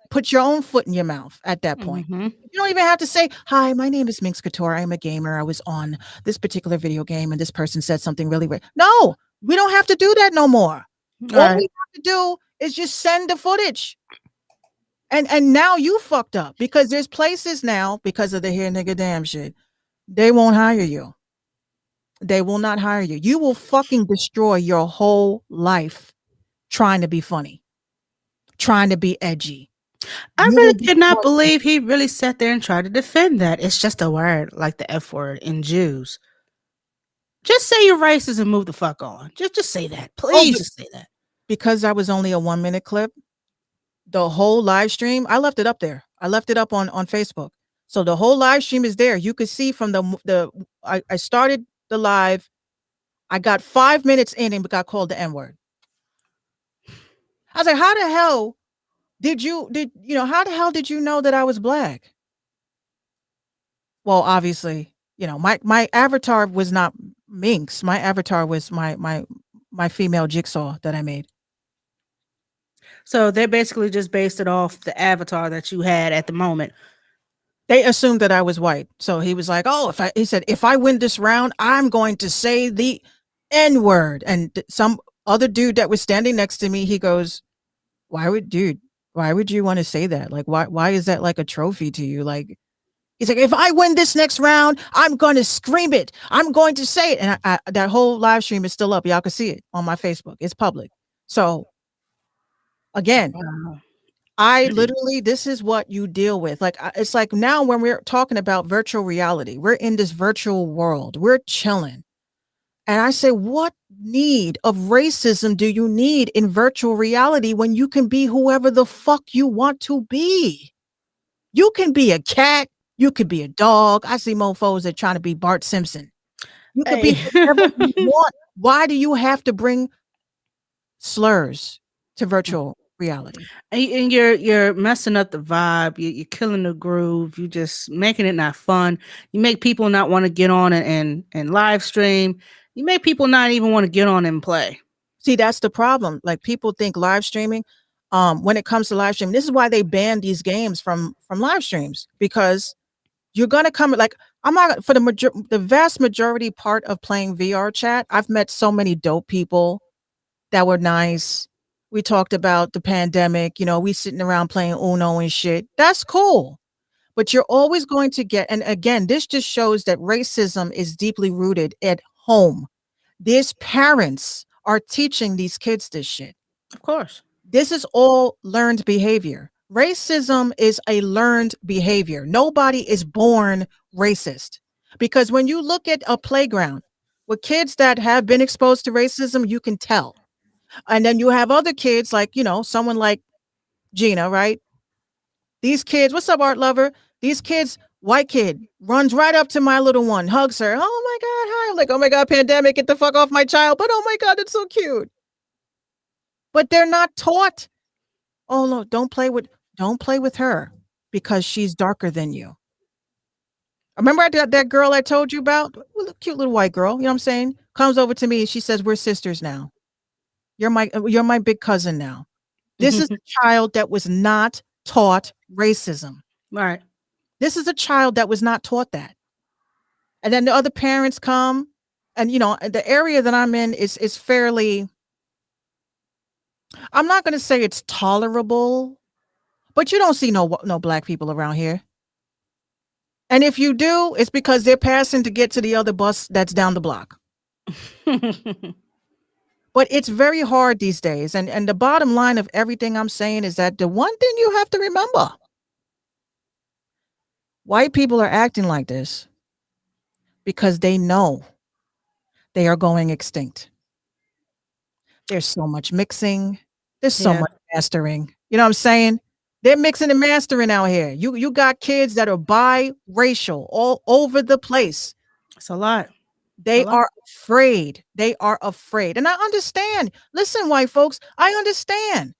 put your own foot in your mouth at that point. Mm-hmm. You don't even have to say, hi, my name is Minx Couture. I am a gamer. I was on this particular video game and this person said something really weird. No, we don't have to do that no more. All we have to do is just send the footage. And now you fucked up, because there's places now, because of the here nigga damn shit, they won't hire you. They will not hire you. You will fucking destroy your whole life trying to be funny. trying to be edgy. I You really will be cannot caught- believe he really sat there and tried to defend that. It's just a word, like the F word in Jews. Just say you're racist and move the fuck on. Just say that. Please but- just say that. because that was only a 1-minute clip. The whole live stream, I left it up there. I left it up on Facebook. So the whole live stream is there. You could see from I started the live. I got 5 minutes in and got called the N-word. I was like, how the hell how the hell did you know that I was black? Well, obviously, my avatar was not Minx. My avatar was my female jigsaw that I made. So they basically just based it off the avatar that you had at the moment. They assumed that I was white. So he was like, "Oh, he said, if I win this round, I'm going to say the N-word." And some other dude that was standing next to me, he goes, why would you want to say that? Like, why is that like a trophy to you? Like, he's like, if I win this next round, I'm going to scream it. I'm going to say it. And that whole live stream is still up. Y'all can see it on my Facebook. It's public. So again, I literally, this is what you deal with. Like, it's like now when we're talking about virtual reality, we're in this virtual world, we're chilling. And I say, what need of racism do you need in virtual reality when you can be whoever the fuck you want to be? You can be a cat. You could be a dog. I see mofos that are trying to be Bart Simpson. You could be whatever you want. Why do you have to bring slurs to virtual reality? And you're messing up the vibe. You're killing the groove. You just making it not fun. You make people not want to get on and live stream. You make people not even want to get on and play. See, that's the problem. Like, people think live streaming, when it comes to live streaming, this is why they banned these games from live streams, because you're going to come, like, I'm not, for the vast majority part of playing VR chat, I've met so many dope people that were nice. We talked about the pandemic, we sitting around playing Uno and shit. That's cool. But you're always going to get, and again, this just shows that racism is deeply rooted at home. These parents are teaching these kids this shit. Of course. This is all learned behavior. Racism is a learned behavior. Nobody is born racist. Because when you look at a playground with kids that have been exposed to racism, you can tell. And then you have other kids like, someone like Gina, right? These kids, what's up, art lover? These kids, white kid, runs right up to my little one, hugs her. Oh my God, hi. I'm like, oh my God, pandemic, get the fuck off my child. But oh my God, it's so cute. But they're not taught. Oh no, don't play with her because she's darker than you. Remember that girl I told you about? Cute little white girl, you know what I'm saying? Comes over to me and she says, we're sisters now. You're my big cousin now. This is a child that was not taught racism. Right. This is a child that was not taught that. And then the other parents come, and the area that I'm in is fairly, I'm not going to say it's tolerable, but you don't see no black people around here. And if you do, it's because they're passing to get to the other bus that's down the block. But it's very hard these days. And the bottom line of everything I'm saying is that the one thing you have to remember, white people are acting like this because they know they are going extinct. There's so much mixing. There's so much mastering. You know what I'm saying? They're mixing and mastering out here. You got kids that are biracial all over the place. It's a lot. They are afraid. They are afraid. And I understand. Listen, white folks, I understand.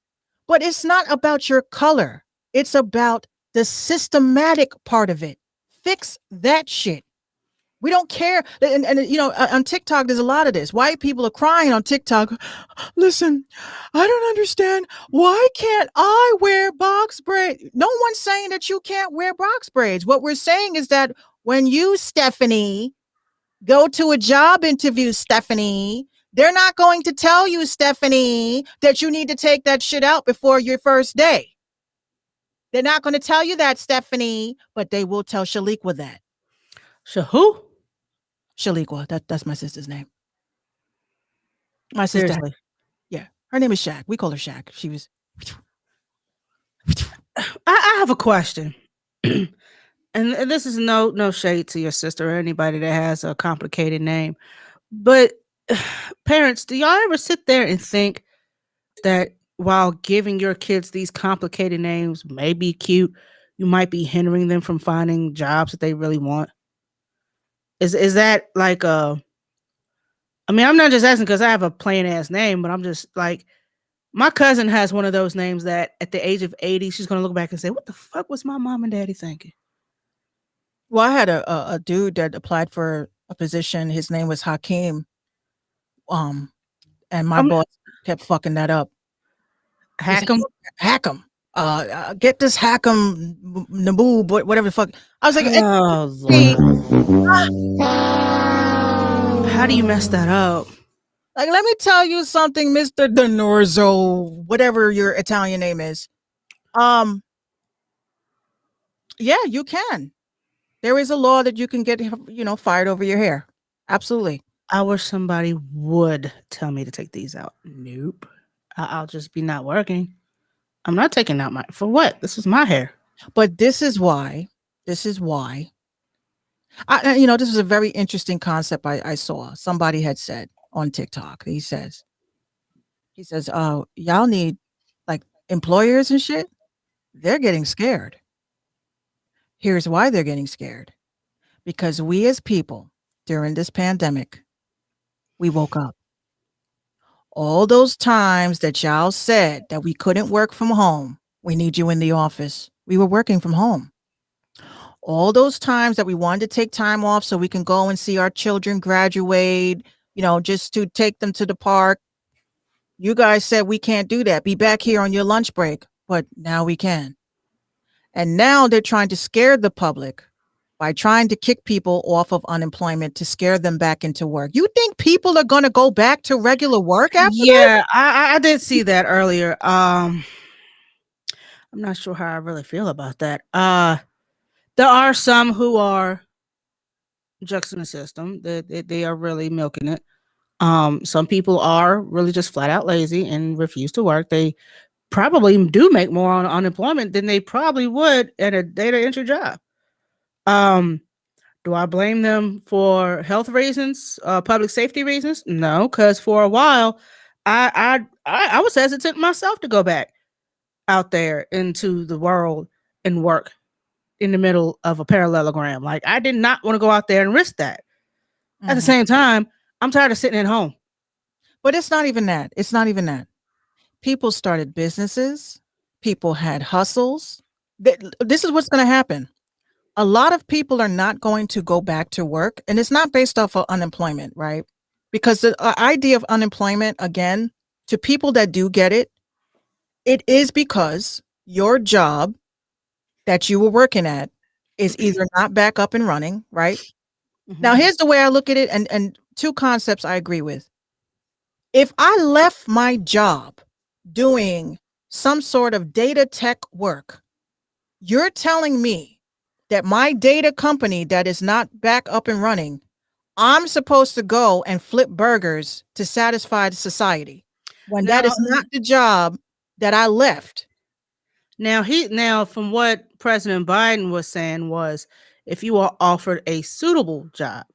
But it's not about your color. It's about the systematic part of it. Fix that shit. We don't care. And on TikTok, there's a lot of this. White people are crying on TikTok. Listen, I don't understand. Why can't I wear box braids? No one's saying that you can't wear box braids. What we're saying is that when you, Stephanie, go to a job interview, Stephanie, they're not going to tell you, Stephanie, that you need to take that shit out before your first day. They're not going to tell you that, Stephanie, but they will tell Shaliqua that. Who? Shaliqua. That's my sister's name. My sister. Seriously. Yeah. Her name is Shaq. We call her Shaq. She was. I have a question. And this is no shade to your sister or anybody that has a complicated name. But parents, do y'all ever sit there and think that while giving your kids these complicated names may be cute, you might be hindering them from finding jobs that they really want? Is that like a I mean, I'm not just asking because I have a plain ass name, but I'm just like my cousin has one of those names that at the age of 80, she's gonna look back and say, "What the fuck was my mom and daddy thinking?" Well, I had a dude that applied for a position. His name was Hakeem. And my I'm boss kept fucking that up. He said, Hackem. hack him. Get this hack him, Naboo, whatever the fuck. I was like, Oh, see, how do you mess that up? like, let me tell you something, Mr. Denorzo, whatever your Italian name is. Yeah, you can. There is a law that you can get, fired over your hair. Absolutely. I wish somebody would tell me to take these out. Nope. I'll just be not working. I'm not taking out my for what? This is my hair. But this is why. This is a very interesting concept I saw. Somebody had said on TikTok. He says, y'all need like employers and shit. They're getting scared. Here's why they're getting scared. Because we as people during this pandemic, we woke up. All those times that y'all said that we couldn't work from home, we need you in the office. We were working from home. All those times that we wanted to take time off so we can go and see our children graduate, just to take them to the park. You guys said we can't do that. Be back here on your lunch break. But now we can. And now they're trying to scare the public by trying to kick people off of unemployment to scare them back into work. You think people are going to go back to regular work after that? Yeah, I did see that earlier. I'm not sure how I really feel about that. There are some who are juxing the system. They are really milking it. Some people are really just flat out lazy and refuse to work. They probably do make more on unemployment than they probably would at a data entry job. Do I blame them for health reasons, public safety reasons? No, because for a while, I was hesitant myself to go back out there into the world and work in the middle of a parallelogram. Like I did not want to go out there and risk that. At the same time, I'm tired of sitting at home. But it's not even that. It's not even that. People started businesses. People had hustles. This is what's going to happen. A lot of people are not going to go back to work, and it's not based off of unemployment, right? Because the idea of unemployment, again, to people that do get it, it is because your job that you were working at is either not back up and running, right? Mm-hmm. Now, here's the way I look at it, and two concepts I agree with. If I left my job doing some sort of data tech work, you're telling me that my data company that is not back up and running, I'm supposed to go and flip burgers to satisfy the society when that is not the job that I left. Now from what President Biden was saying was if you are offered a suitable job.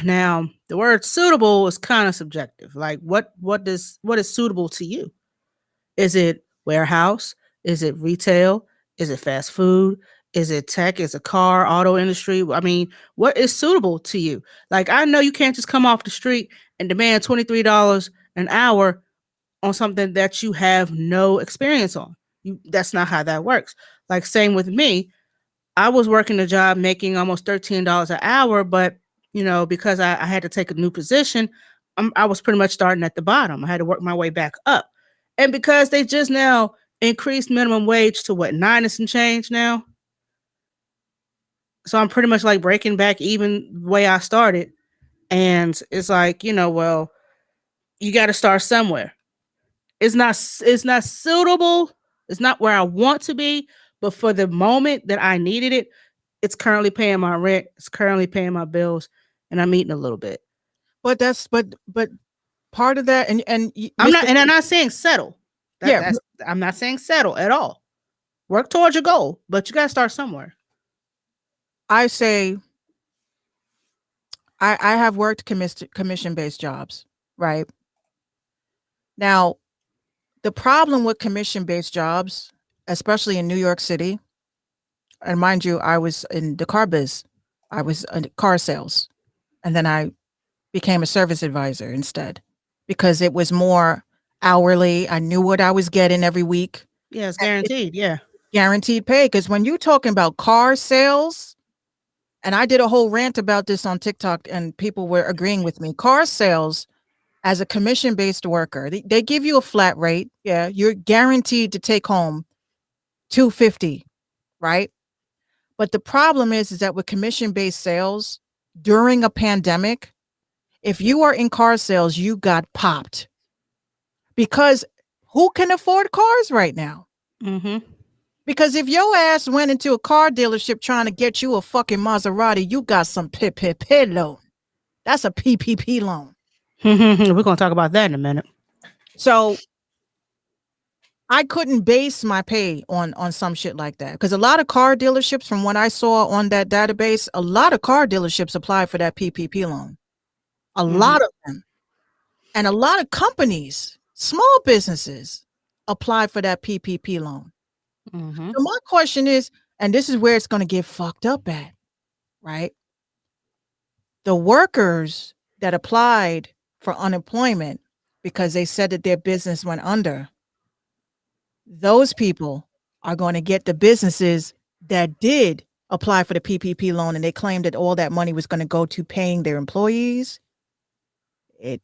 Now, the word suitable is kind of subjective. Like what is suitable to you? Is it warehouse? Is it retail? Is it fast food? Is it tech? Is it car, auto industry? I mean, what is suitable to you? Like, I know you can't just come off the street and demand $23 an hour on something that you have no experience on. That's not how that works. Like, same with me. I was working a job making almost $13 an hour, but, because I had to take a new position, I was pretty much starting at the bottom. I had to work my way back up. And because they just now increased minimum wage to what, 9 and some change now? So I'm pretty much like breaking back even the way I started. And it's like, well, you got to start somewhere. It's not suitable. It's not where I want to be. But for the moment that I needed it, it's currently paying my rent. It's currently paying my bills. And I'm eating a little bit. But part of that, and I'm not saying settle. Yeah. That's I'm not saying settle at all. Work towards your goal, but you got to start somewhere. I say I have worked commission-based jobs, right? Now, the problem with commission-based jobs, especially in New York City, and mind you, I was in the car biz. I was in car sales. And then I became a service advisor instead because it was more hourly. I knew what I was getting every week. Yeah, it's guaranteed. Yeah. Guaranteed pay. Because when you're talking about car sales, and I did a whole rant about this on TikTok and people were agreeing with me. Car sales as a commission-based worker, they give you a flat rate. Yeah, you're guaranteed to take home $250, right? But the problem is that with commission-based sales during a pandemic, if you are in car sales, you got popped because who can afford cars right now? Mm-hmm. Because if your ass went into a car dealership trying to get you a fucking Maserati, you got some PPP loan. That's a PPP loan. We're going to talk about that in a minute. So I couldn't base my pay on some shit like that because a lot of car dealerships, from what I saw on that database, a lot of car dealerships apply for that PPP loan. A lot of them. And a lot of companies, small businesses, apply for that PPP loan. Mm-hmm. So my question is, and this is where it's going to get fucked up at, right? The workers that applied for unemployment because they said that their business went under, those people are going to get the businesses that did apply for the PPP loan and they claimed that all that money was going to go to paying their employees. It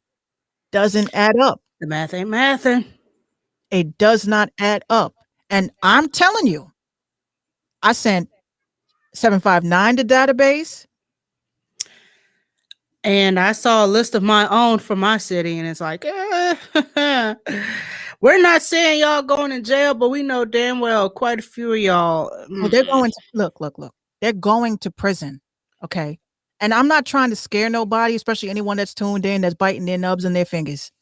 doesn't add up. The math ain't mathing. It does not add up. And I'm telling you, I sent 759 to database. And I saw a list of my own for my city, and it's like, we're not saying y'all going to jail, but we know damn well quite a few of y'all. Well, they're going to look. They're going to prison. Okay. And I'm not trying to scare nobody, especially anyone that's tuned in, that's biting their nubs and their fingers.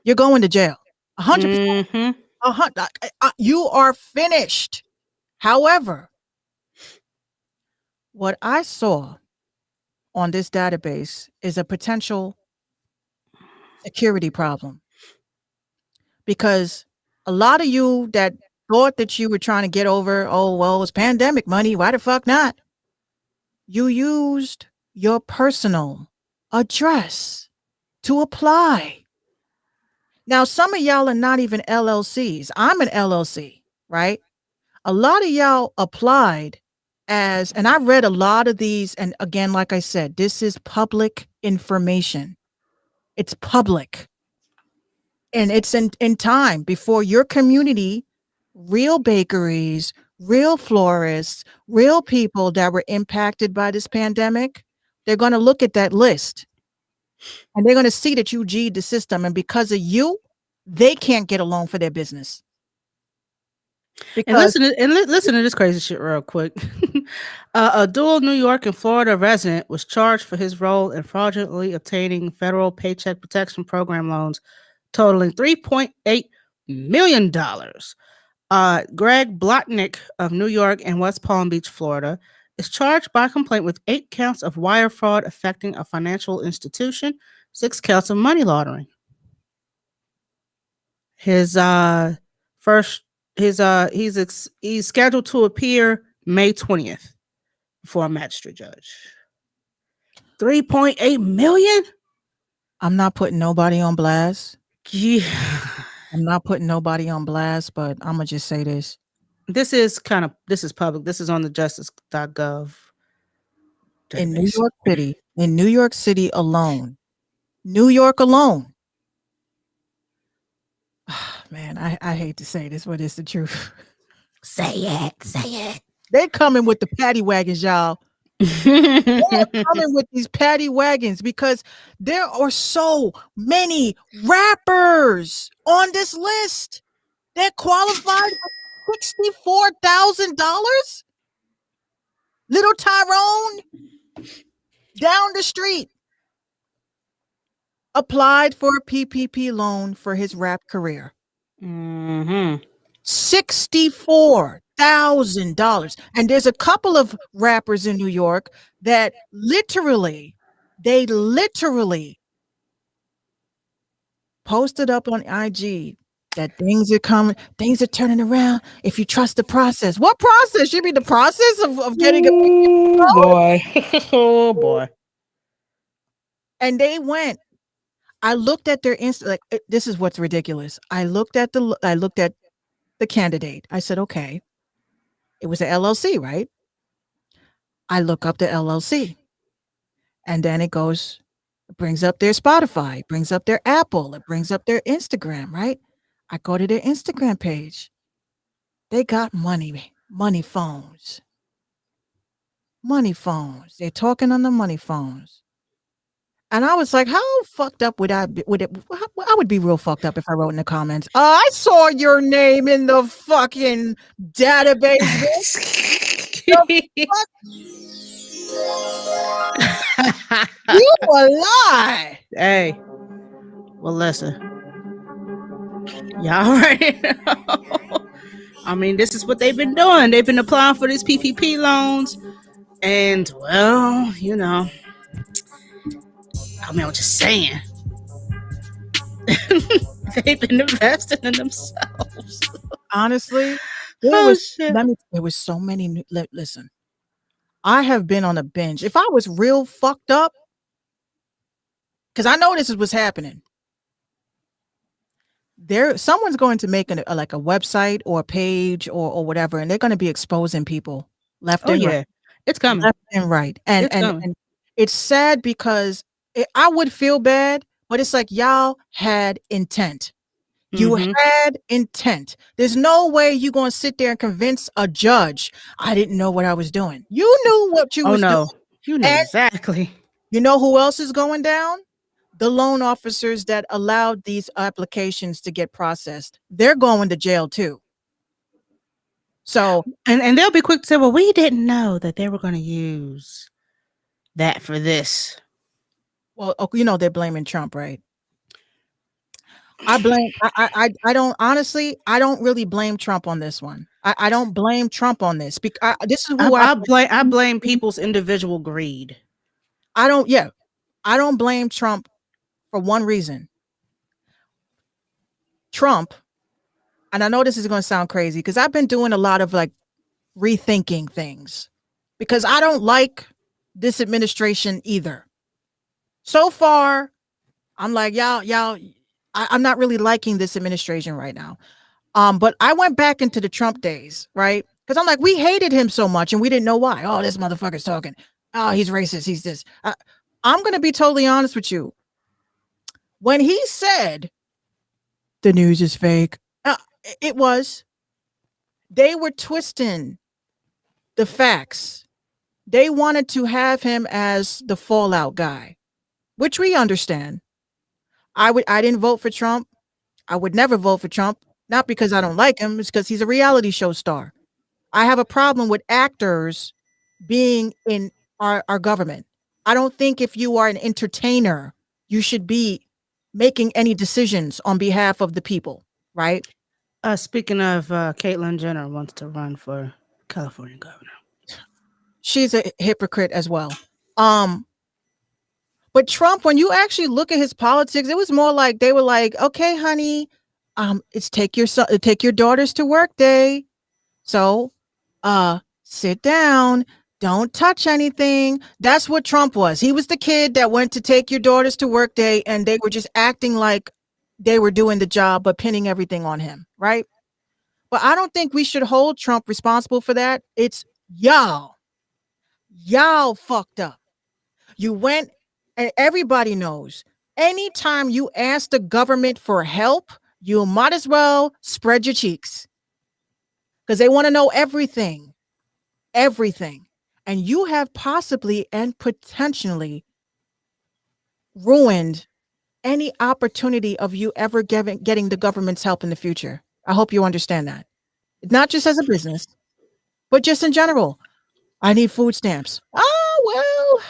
You're going to jail. 100%. Mm-hmm. You are finished. However, what I saw on this database is a potential security problem. Because a lot of you that thought that you were trying to get over, oh, well, it's pandemic money. Why the fuck not? You used your personal address to apply. Now, some of y'all are not even LLCs. I'm an LLC, right? A lot of y'all applied as, and I read a lot of these. And again, like I said, this is public information. It's public. And it's in time before your community, real bakeries, real florists, real people that were impacted by this pandemic, they're going to look at that list and they're going to see that you G'd the system. And because of you, they can't get a loan for their business. Because And listen to this crazy shit real quick. A dual New York and Florida resident was charged for his role in fraudulently obtaining federal Paycheck Protection Program loans totaling $3.8 million. Greg Blotnick of New York and West Palm Beach, Florida, is charged by complaint with 8 counts of wire fraud affecting a financial institution, 6 counts of money laundering. His he's scheduled to appear May 20th before a magistrate judge. $3.8 million? I'm not putting nobody on blast. Yeah. I'm not putting nobody on blast, but I'm going to just say this. This is public. This is on the justice.gov. In New York City alone, New York alone. Man, I hate to say this, but it's the truth. Say it. They're coming with the paddy wagons, y'all. They're coming with these paddy wagons because there are so many rappers on this list that qualified for $64,000. Little Tyrone down the street applied for a PPP loan for his rap career. Mm-hmm. $64,000. And there's a couple of rappers in New York that literally posted up on IG that things are coming, things are turning around if you trust the process. What process? You mean the process of getting a Oh boy. Oh boy. and they went. I looked at their this is what's ridiculous. I looked at the candidate. I said, okay, it was an LLC, right? I look up the LLC. And then it brings up their Spotify, brings up their Apple, it brings up their Instagram, right? I go to their Instagram page. They got money phones. Money phones. They're talking on the money phones. And I was like, how fucked up would I be? I would be real fucked up if I wrote in the comments, I saw your name in the fucking database. You a lie. Hey. Well, listen. Y'all right. I mean, this is what they've been doing. They've been applying for these PPP loans. And, well, you know, I mean, I'm just saying. They've been investing in themselves. Honestly, Shit. there was so many. Listen, I have been on a binge. If I was real fucked up, because I know this is what's happening. Someone's going to make a website or a page or whatever, and they're going to be exposing people left and right. It's coming. Left and right. And it's sad because I would feel bad, but it's like y'all had intent. You had intent. There's no way you're going to sit there and convince a judge, I didn't know what I was doing. You knew what you was doing. You know exactly. You know who else is going down? The loan officers that allowed these applications to get processed. They're going to jail too. So, and they'll be quick to say, well, we didn't know that they were going to use that for this. Well, you know, they're blaming Trump, right? I don't really blame Trump on this one. I don't blame Trump on this because this is who I blame people's individual greed. I don't blame Trump for one reason. Trump, and I know this is going to sound crazy because I've been doing a lot of like rethinking things because I don't like this administration either. So far, I'm like, y'all, I'm not really liking this administration right now. But I went back into the Trump days, right? Because I'm like, we hated him so much and we didn't know why. Oh, this motherfucker's talking. Oh, he's racist. He's this. I'm going to be totally honest with you. When he said the news is fake, it was. They were twisting the facts. They wanted to have him as the fallout guy, which we understand. I didn't vote for Trump. I would never vote for Trump, not because I don't like him, it's because he's a reality show star. I have a problem with actors being in our government. I don't think if you are an entertainer, you should be making any decisions on behalf of the people, right? Speaking of, Caitlyn Jenner wants to run for California governor. She's a hypocrite as well. But Trump, when you actually look at his politics, it was more like they were like, okay, honey, it's take your daughters to work day. So sit down, don't touch anything. That's what Trump was. He was the kid that went to take your daughters to work day, and they were just acting like they were doing the job, but pinning everything on him, right? But I don't think we should hold Trump responsible for that. It's y'all fucked up. You went, and everybody knows, anytime you ask the government for help, you might as well spread your cheeks because they want to know everything. And you have possibly and potentially ruined any opportunity of you ever getting the government's help in the future. I hope you understand that. Not just as a business, but just in general. I need food stamps. Oh, well,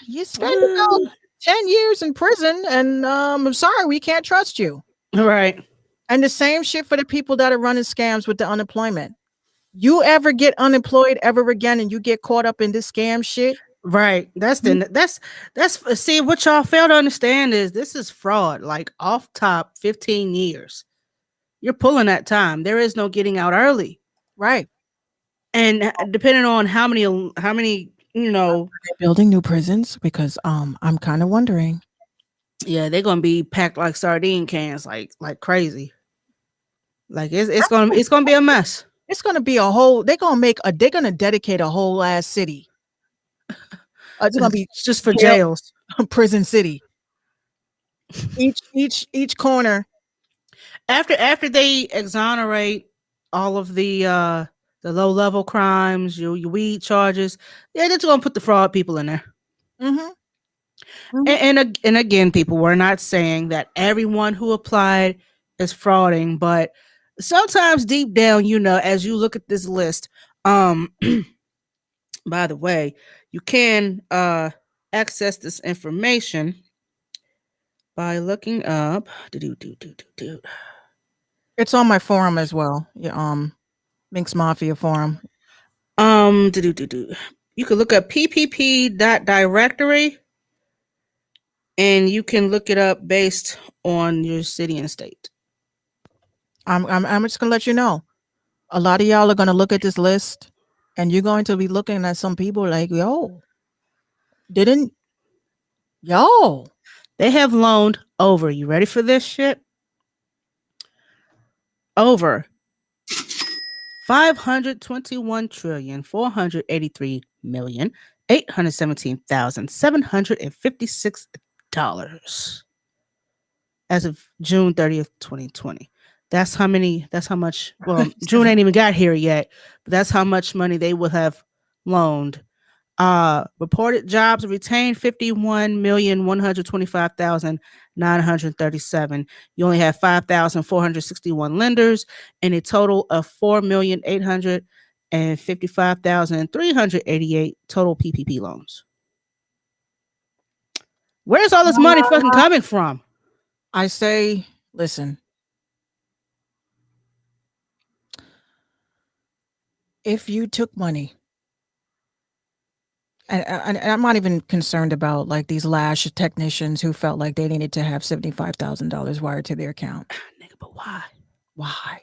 you spend about 10 years in prison and I'm sorry, we can't trust you. Right. And the same shit for the people that are running scams with the unemployment. You ever get unemployed ever again and you get caught up in this scam shit? Right. That's see what y'all fail to understand is this is fraud, like off top 15 years. You're pulling that time. There is no getting out early. Right. And depending on how many, you know, They're building new prisons because I'm kind of wondering. yeah, they're gonna be packed like sardine cans, like crazy. Like it's gonna be a mess. It's gonna be a whole. They're gonna dedicate a whole ass city. It's gonna be It's just for jail- jails. prison city. Each corner. After they exonerate all of the low level crimes, your weed charges, yeah, they're just gonna put the fraud people in there. Mm-hmm. And again, people, we're not saying that everyone who applied is frauding, but sometimes deep down, you know, as you look at this list, by the way, you can access this information by looking up. It's on my forum as well. Yeah, Minx Mafia forum. You can look up ppp.directory and you can look it up based on your city and state. I'm just gonna let you know. A lot of y'all are gonna look at this list, and you're going to be looking at some people like, yo, they have loaned over. You ready for this shit? Over 521,483,817,756 as of June 30th, 2020. That's how much, well, June ain't even got here yet, but that's how much money they would have loaned. Reported jobs retained 51,125,937. You only have 5,461 lenders and a total of 4,855,388 total PPP loans. Where's all this money fucking coming from? I say, listen. If you took money, and I'm not even concerned about like these lash technicians who felt like they needed to have $75,000 wired to their account. Nigga, but why? Why?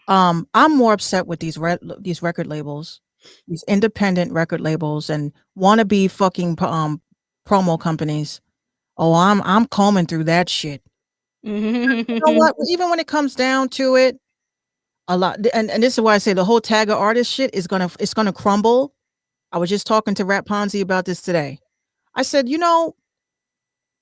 I'm more upset with these record labels, these independent record labels, and wannabe fucking promo companies. Oh, I'm combing through that shit. You know what? Even when it comes down to it, a lot, and this is why I say the whole tag of artist shit is gonna crumble. I was just talking to Rat Ponzi about this today. I said, you know,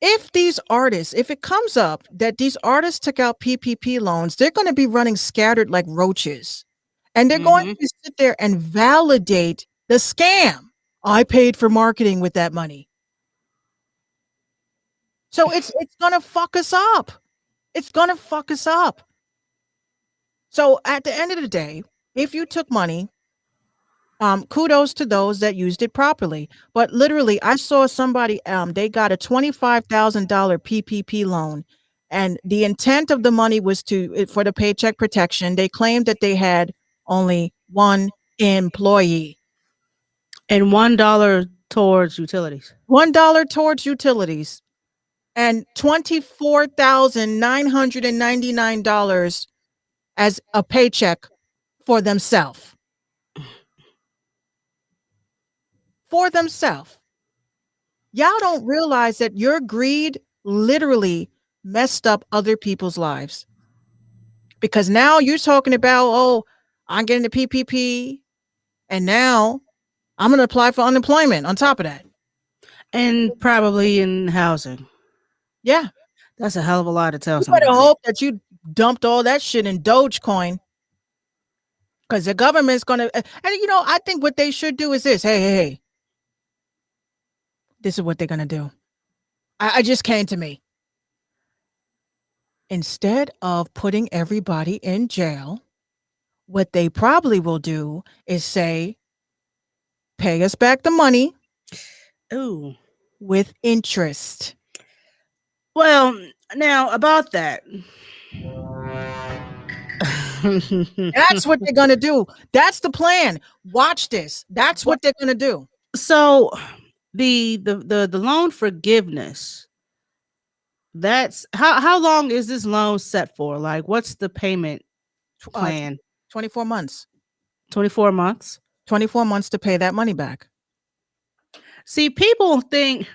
if it comes up that these artists took out PPP loans, they're going to be running scattered like roaches, and they're going to sit there and validate the scam. I paid for marketing with that money. So it's going to fuck us up. It's going to fuck us up. So at the end of the day, if you took money, kudos to those that used it properly. But literally, I saw somebody, they got a $25,000 PPP loan, and the intent of the money was for the paycheck protection. They claimed that they had only one employee. And $1 towards utilities. $1 towards utilities. And $24,999 as a paycheck for themselves. For themselves. Y'all don't realize that your greed literally messed up other people's lives. Because now you're talking about, oh, I'm getting the PPP, and now I'm going to apply for unemployment on top of that. And probably in housing. Yeah. That's a hell of a lot to tell You somebody. better hope that you dumped all that shit in Dogecoin. Because the government's going to, and you know, I think what they should do is this. Hey. This is what they're going to do. I just came to me. Instead of putting everybody in jail, what they probably will do is say, pay us back the money. Ooh. With interest. Well, now about that. That's what they're gonna do. That's the plan. Watch this. That's what they're gonna do. So the loan forgiveness, that's how long is this loan set for? Like, what's the payment plan? 24 months. 24 months. 24 months to pay that money back. See, people think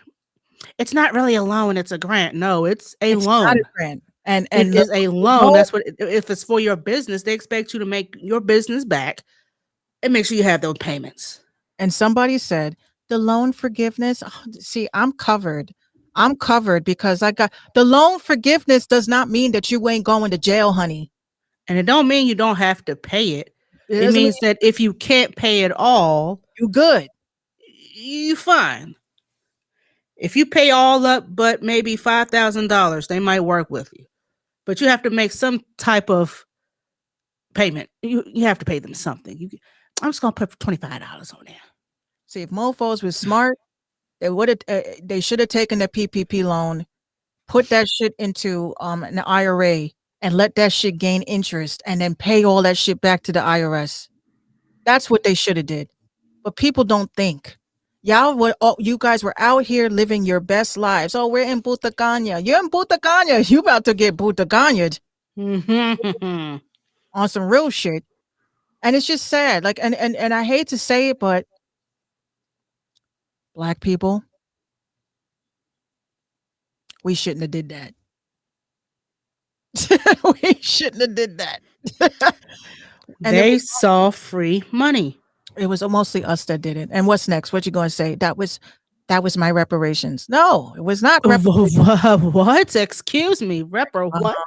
it's not really a loan, it's a grant. No, it's a loan. Not a grant. And it is a loan. That's what, if it's for your business, they expect you to make your business back and make sure you have those payments. And somebody said the loan forgiveness. Oh, see, I'm covered. I'm covered because I got the loan forgiveness does not mean that you ain't going to jail, honey. And it don't mean you don't have to pay it. It means that if you can't pay it all, you good. You fine. If you pay all up, but maybe $5,000, they might work with you. But you have to make some type of payment. You have to pay them something. I'm just gonna put $25 on there. See, if mofos was smart, they would have. They should have taken the PPP loan, put that shit into an IRA, and let that shit gain interest, and then pay all that shit back to the IRS. That's what they should have did. But people don't think. You guys were out here living your best lives. Oh, we're in Butaganya. You're in Butaganya. You about to get Butaganyaed on some real shit. And it's just sad. Like, and I hate to say it, but Black people, we shouldn't have did that. We shouldn't have did that. And they saw free money. It was mostly us that did it. And what's next? What you going to say? That was my reparations. No, it was not reparations. What? Excuse me. What?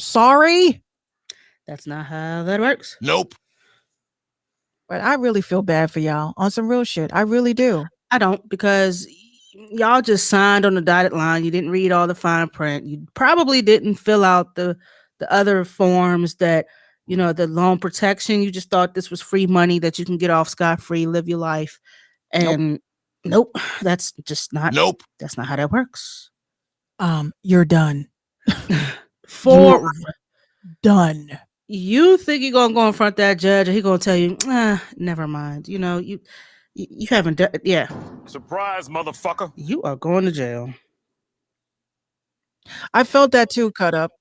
Sorry. That's not how that works. Nope. But I really feel bad for y'all on some real shit. I really do. I don't, because y'all just signed on the dotted line. You didn't read all the fine print. You probably didn't fill out the other forms that, the loan protection. You just thought this was free money that you can get off scot-free, live your life. And nope, that's just not. Nope. That's not how that works. You're done. You're done. You think you're gonna go in front of that judge and he's gonna tell you, never mind. You haven't done. Yeah. Surprise, motherfucker. You are going to jail. I felt that too, Cut Up.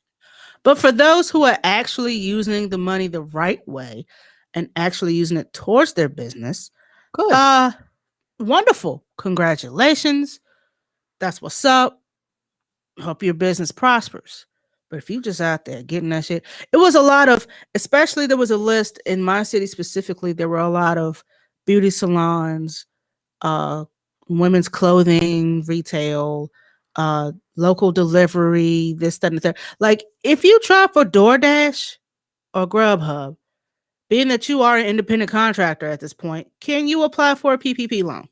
But for those who are actually using the money the right way and actually using it towards their business, good. Wonderful. Congratulations. That's what's up. Hope your business prospers. But if you just out there getting that shit, it was a lot of, especially there was a list in my city specifically, there were a lot of beauty salons, women's clothing, retail, local delivery, this, that, and that. Like, if you try for DoorDash or Grubhub, being that you are an independent contractor at this point, can you apply for a PPP loan?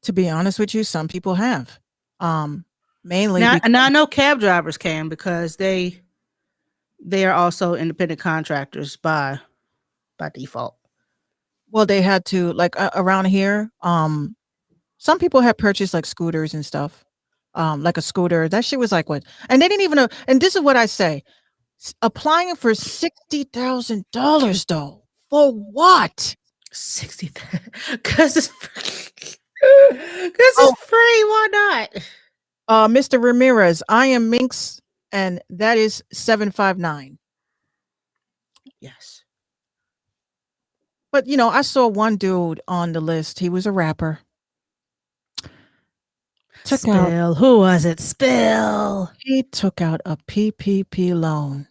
To be honest with you, some people have. Mainly now I know cab drivers can, because they are also independent contractors by default. Well, they had to, like, around here, some people had purchased like scooters and stuff. Like a scooter, that shit was like what? And they didn't even know. And this is what I say: applying for $60,000 though, for what? 60, because it's free. It's free. Why not? Mr. Ramirez, I am Minx, and that is 759. Yes. But I saw one dude on the list. He was a rapper. Who was it? Spill. He took out a PPP loan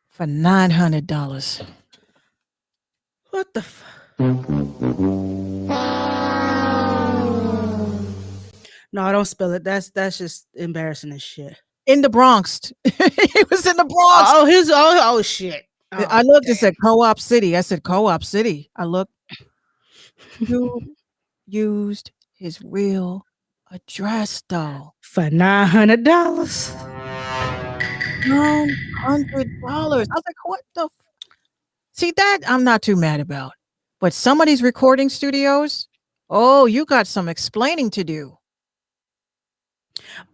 for $900. What the fuck? No, don't spill it. That's just embarrassing as shit. In the Bronx. He was in the Bronx. Oh shit. Oh, I looked and said Co-op City. I said Co-op City. I looked. You used his real address though. For $900. $900. I was like, what the? See, that I'm not too mad about. But some of these recording studios, you got some explaining to do.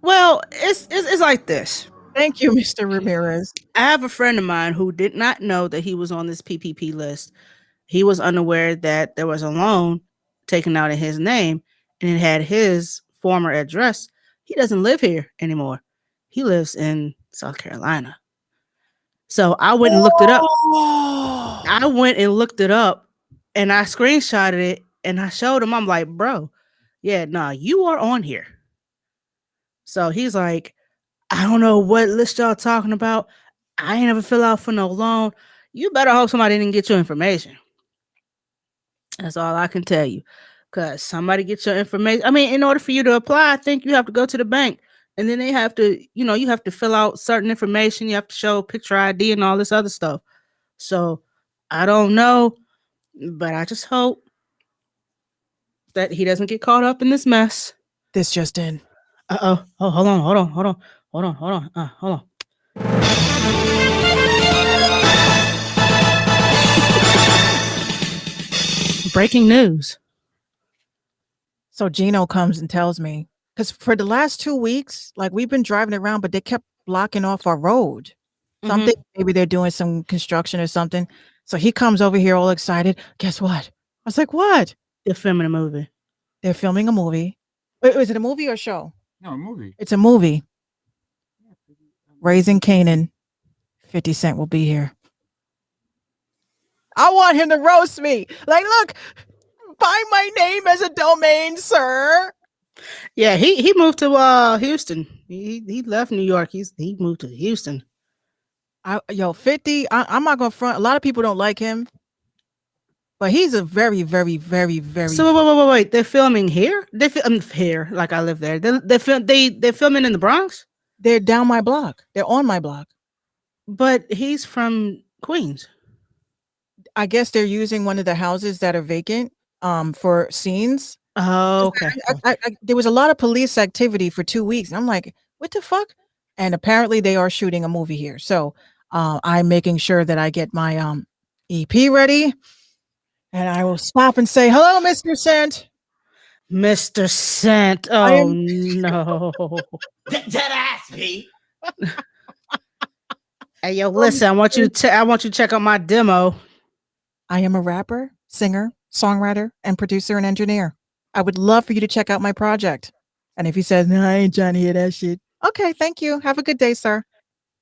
Well, it's like this. Thank you, Mr. Ramirez. I have a friend of mine who did not know that he was on this PPP list. He was unaware that there was a loan taken out in his name and it had his former address. He doesn't live here anymore. He lives in South Carolina. So I went and looked it up. Oh. I went and looked it up and I screenshotted it and I showed him. I'm like, bro, yeah, nah, you are on here. So he's like, I don't know what list y'all talking about. I ain't ever fill out for no loan. You better hope somebody didn't get your information. That's all I can tell you. Because somebody gets your information. I mean, in order for you to apply, I think you have to go to the bank. And then they have to, you have to fill out certain information. You have to show picture ID and all this other stuff. So I don't know. But I just hope that he doesn't get caught up in this mess. This just in. Uh-oh. Oh, hold on. Breaking news. So Gino comes and tells me, because for the last 2 weeks, like we've been driving around, but they kept blocking off our road. Something, maybe they're doing some construction or something. So he comes over here all excited. Guess what? I was like, what? They're filming a movie. They're filming a movie. Wait, is it a movie or a show? No, a movie. It's a movie. Raising Canaan. 50 Cent will be here. I want him to roast me. Like, look, buy my name as a domain, sir. Yeah, he moved to Houston. He left New York. He moved to Houston. 50. I'm not gonna front. A lot of people don't like him, but he's a very, very, very, very. So wait. They're filming here. I'm here, like I live there. They're filming in the Bronx. They're down my block. They're on my block. But he's from Queens. I guess they're using one of the houses that are vacant for scenes. Oh, okay. There was a lot of police activity for 2 weeks. And I'm like, what the fuck? And apparently they are shooting a movie here. So I'm making sure that I get my EP ready. And I will stop and say, hello, Mr. Cent. Mr. Cent. Oh, no. Dead ass, me. Hey, yo, listen, I want you to check out my demo. I am a rapper, singer, songwriter, and producer and engineer. I would love for you to check out my project. And if he says, no, I ain't trying to hear that shit. Okay, thank you. Have a good day, sir.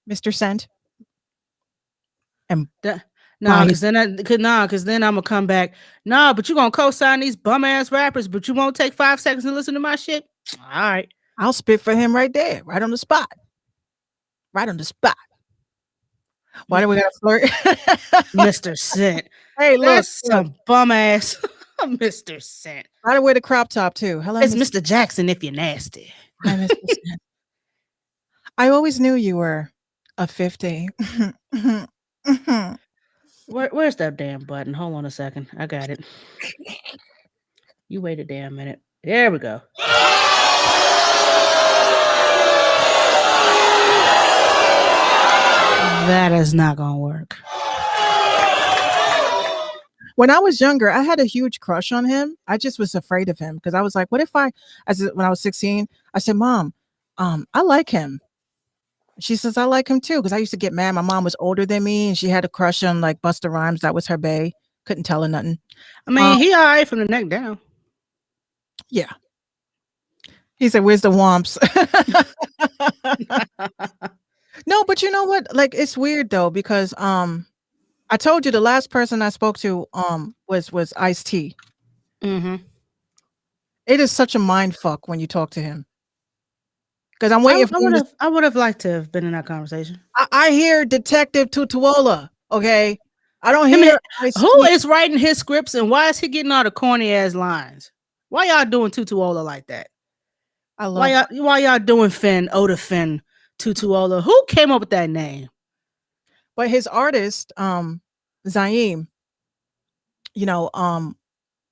Mr. Cent. And because then I'm gonna come back. Nah, but you're gonna co-sign these bum ass rappers, but you won't take 5 seconds to listen to my shit. All right. I'll spit for him right there, right on the spot. Right on the spot. Why do we gotta flirt? Mr. Cent. Hey, look, That's some bum ass Mr. Cent. I wear the crop top too. Hello, it's Mr. Jackson if you're nasty. Hi, Mr. Cent. I always knew you were a 50. Where's that damn button? Hold on a second. I got it. You wait a damn minute. There we go. That is not gonna work. When I was younger, I had a huge crush on him. I just was afraid of him because I was like, what if when I was 16, I said, Mom, I like him. She says, I like him too. Because I used to get mad. My mom was older than me and she had a crush on like Busta Rhymes. That was her bae. Couldn't tell her nothing. I mean, he all right from the neck down. Yeah. He said, where's the womps? No, but you know what? Like, it's weird though, because I told you the last person I spoke to was Ice-T. Mm-hmm. It is such a mind fuck when you talk to him. Because I'm waiting for I would have liked to have been in that conversation. I hear Detective Tutuola. Okay. I don't hear who is writing his scripts and why is he getting all the corny ass lines? Why y'all doing Tutuola like that? I love why y'all doing Oda Finn Tutuola? Who came up with that name? But his artist, Zaim,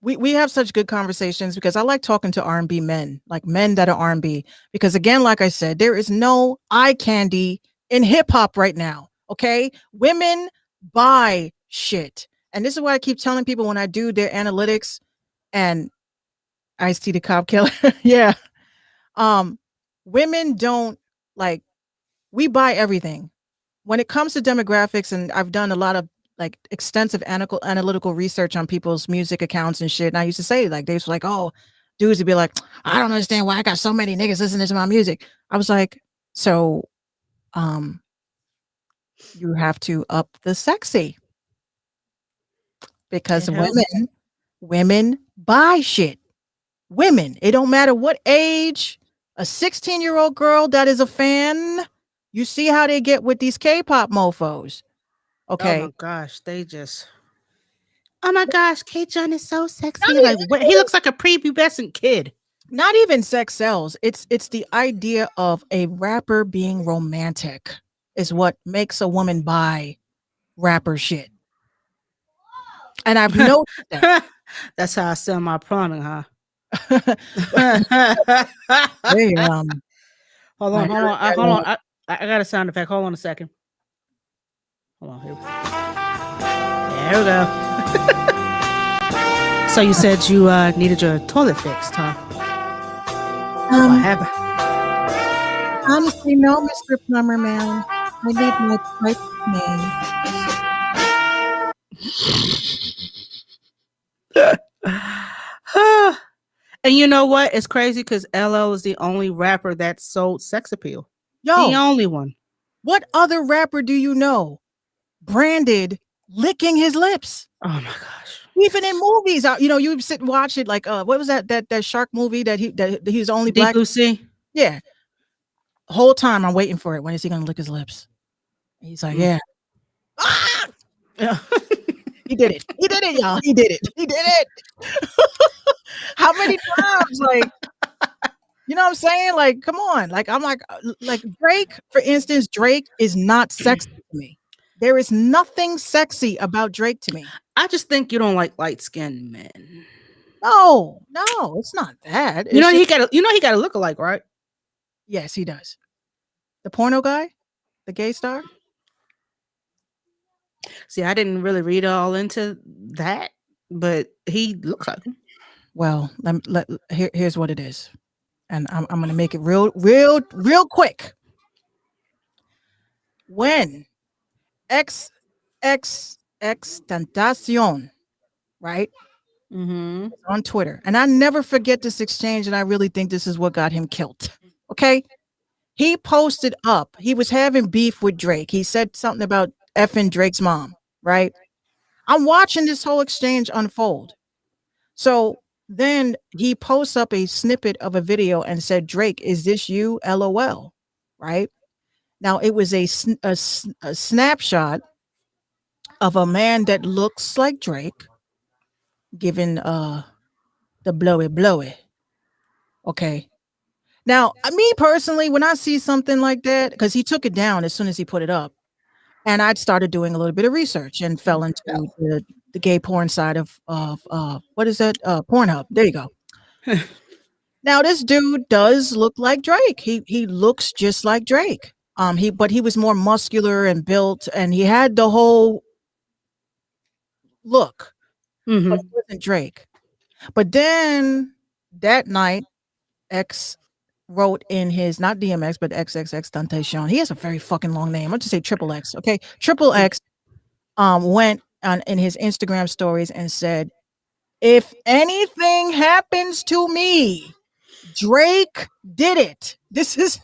we have such good conversations because I like talking to R&B men, like men that are R&B, because again, like I said, there is no eye candy in hip hop right now. Okay. Women buy shit. And this is why I keep telling people when I do their analytics and Ice-T the cop killer. Yeah. Women don't like We buy everything. When it comes to demographics, and I've done a lot of like extensive analytical research on people's music accounts and shit. And I used to say, like, they was like, oh, dudes would be like, I don't understand why I got so many niggas listening to my music. I was like, so you have to up the sexy, because It helps. women buy shit. Women, it don't matter what age, a 16-year-old girl that is a fan, you see how they get with these K-pop mofos. Oh Okay. my gosh, they just. Oh my gosh, K. John is so Not sexy. Like even, he looks like a prepubescent kid. not even sex sells. It's the idea of a rapper being romantic is what makes a woman buy rapper shit. And I've noticed that. That's how I sell my plumbing, huh? Hey, hold I on, heard that, hold on. I got a sound effect. Hold on a second. Hold on. Here we go. So you said you needed your toilet fixed, huh? What happened? honestly, no, Mr. Plumber Man. I need my pipe clean. And you know what? It's crazy because LL is the only rapper that sold sex appeal. The Yo, only one. what other rapper do you know branded licking his lips? Oh my gosh. Even in movies, you sit and watch it. Like, what was that shark movie that he's only Deep black? Blue Sea. Yeah. Whole time I'm waiting for it. When is he gonna lick his lips? And he's like, yeah. Ah! Yeah. He did it. He did it, y'all. He did it. He did it. How many times? Like, you know what I'm saying? Like, come on. Like, I'm like Drake, for instance, Drake is not sexy to me. There is nothing sexy about Drake to me. I just think you don't like light-skinned men. No, it's not that. You know he got a look-alike, right? Yes, he does. The porno guy, the gay star. See, I didn't really read all into that, but he looks like him. Well, here's what it is, and I'm gonna make it real quick. When Tentacion, right, Mm-hmm. on Twitter, and I never forget this exchange, and I really think this is what got him killed. Okay, he posted up. He was having beef with Drake. He said something about effing Drake's mom, right? I'm watching this whole exchange unfold. So then he posts up a snippet of a video and said, Drake, is this you? LOL. Right? Now, it was a snapshot of a man that looks like Drake giving the blowy. Okay. Now, me personally, when I see something like that, because he took it down as soon as he put it up, and I'd started doing a little bit of research and fell into the gay porn side of what is that? Pornhub. There you go. Now this dude does look like Drake. He looks just like Drake. But he was more muscular and built, and he had the whole look. Mm-hmm. But it wasn't Drake. But then that night, X wrote in his, not DMX, but XXX Tentacion. He has a very fucking long name. I'll just say Triple X. Okay. Triple X went on in his Instagram stories and said, if anything happens to me, Drake did it. This is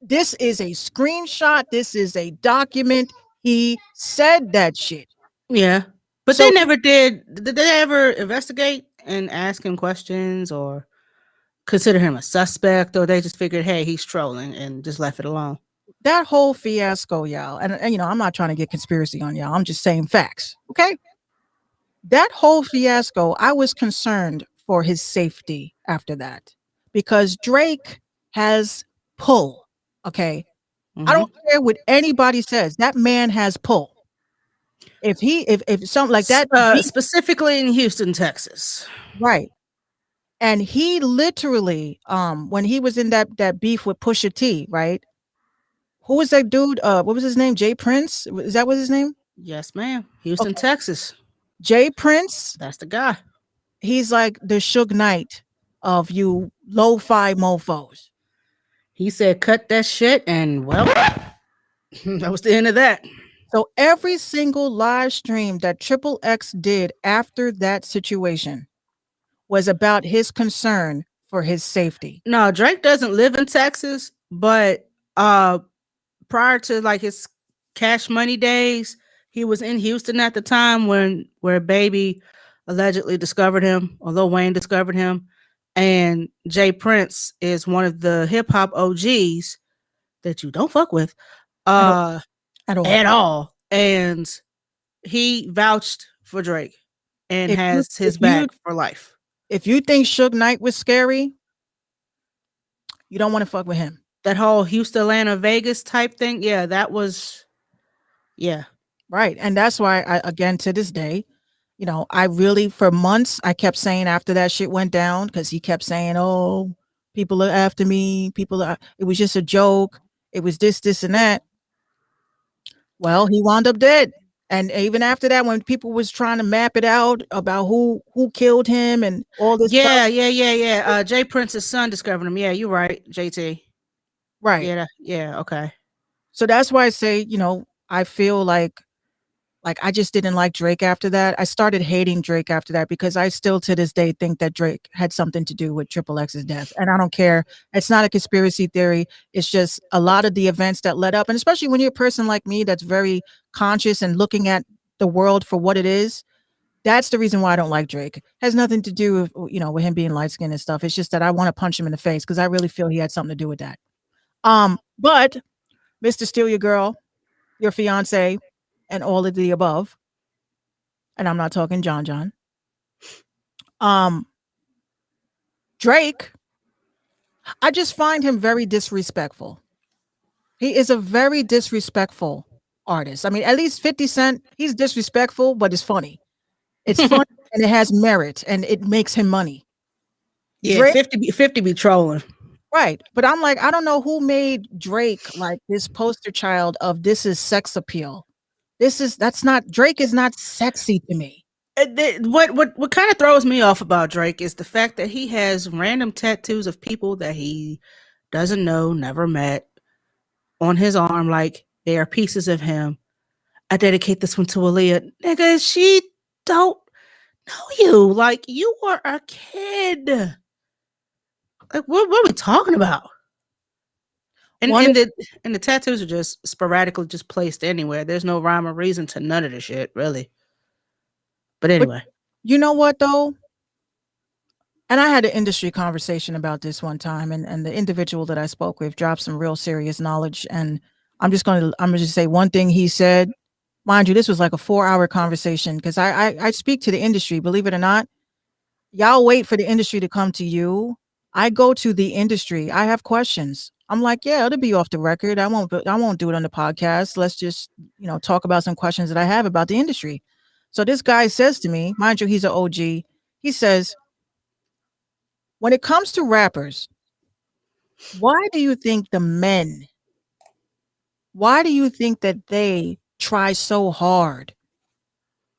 a screenshot. This is a document. He said that shit. Yeah. But So- they never did. Did they ever investigate and ask him questions or consider him a suspect, or they just figured, hey, he's trolling and just left it alone? That whole fiasco, y'all, and I'm not trying to get conspiracy on y'all. I'm just saying facts. Okay. That whole fiasco, I was concerned for his safety after that, because Drake has pull. Okay. Mm-hmm. I don't care what anybody says. That man has pull. If something like that, specifically in Houston, Texas, right? And he literally, when he was in that beef with Pusha T, right? Who was that dude? What was his name? Jay Prince? Is that what his name? Yes, ma'am. Houston, Okay. Texas. Jay Prince. That's the guy. He's like the Suge Knight of you lo-fi mofos. He said, "Cut that shit," and well, that was the end of that. So every single live stream that Triple X did after that situation was about his concern for his safety. No, Drake doesn't live in Texas, but prior to like his Cash Money days, he was in Houston at the time where Baby allegedly discovered him, or Lil Wayne discovered him, and Jay Prince is one of the hip hop OGs that you don't fuck with At all. at all, and he vouched for Drake and If you- has his if you- back for life. If you think Suge Knight was scary, you don't want to fuck with him. That whole Houston, Atlanta, Vegas type thing, yeah, that was, yeah. Right. And that's why again, to this day, you know, I really, for months, I kept saying after that shit went down, because he kept saying, oh, people are after me. It was just a joke. It was this, and that. Well, he wound up dead. And even after that, when people was trying to map it out about who killed him and all this Yeah, stuff. Jay Prince's son discovered him. Yeah, you're right, JT. Right. Yeah, okay. So that's why I say, you know, I feel like I just didn't like Drake after that. I started hating Drake after that, because I still to this day think that Drake had something to do with Triple X's death. And I don't care. It's not a conspiracy theory. It's just a lot of the events that led up. And especially when you're a person like me that's very conscious and looking at the world for what it is, that's the reason why I don't like Drake. It has nothing to do with, you know, with him being light skinned and stuff. It's just that I want to punch him in the face, because I really feel he had something to do with that. But Mr. Steal Your Girl, your fiance, and all of the above, and I'm not talking John. Drake, I just find him very disrespectful. He is a very disrespectful artist. I mean, at least 50 Cent, he's disrespectful, but it's funny. It's funny and it has merit and it makes him money. Yeah, Drake, 50 be trolling. right. But I'm like, I don't know who made Drake like this poster child of this is sex appeal. Drake is not sexy to me. What kind of throws me off about Drake is the fact that he has random tattoos of people that he doesn't know, never met, on his arm, like they are pieces of him. I dedicate this one to Aaliyah. Nigga, she don't know you. Like, you are a kid. Like, what are we talking about? And the tattoos are just sporadically just placed anywhere. There's no rhyme or reason to none of the shit, really. But anyway. You know what though? And I had an industry conversation about this one time, and the individual that I spoke with dropped some real serious knowledge. And I'm gonna just say one thing he said. Mind you, this was like a 4-hour conversation, because I speak to the industry, believe it or not. Y'all wait for the industry to come to you. I go to the industry. I have questions. I'm like, yeah, it'll be off the record. I won't do it on the podcast. Let's just, you know, talk about some questions that I have about the industry. So this guy says to me, mind you, he's an OG. He says, when it comes to rappers, why do you think that they try so hard,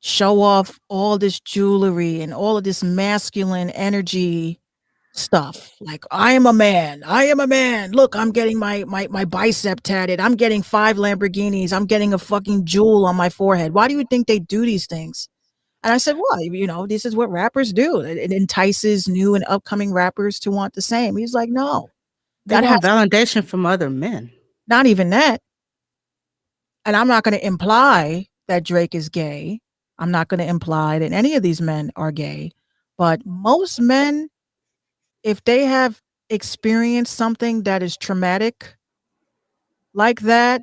show off all this jewelry and all of this masculine energy stuff? Like, I am a man. Look, I'm getting my bicep tatted. I'm getting 5 Lamborghinis. I'm getting a fucking jewel on my forehead. Why do you think they do these things? And I said, well, you know, this is what rappers do. It entices new and upcoming rappers to want the same. He's like, no. They want validation from other men. Not even that. And I'm not going to imply that Drake is gay. I'm not going to imply that any of these men are gay. But most men, if they have experienced something that is traumatic like that,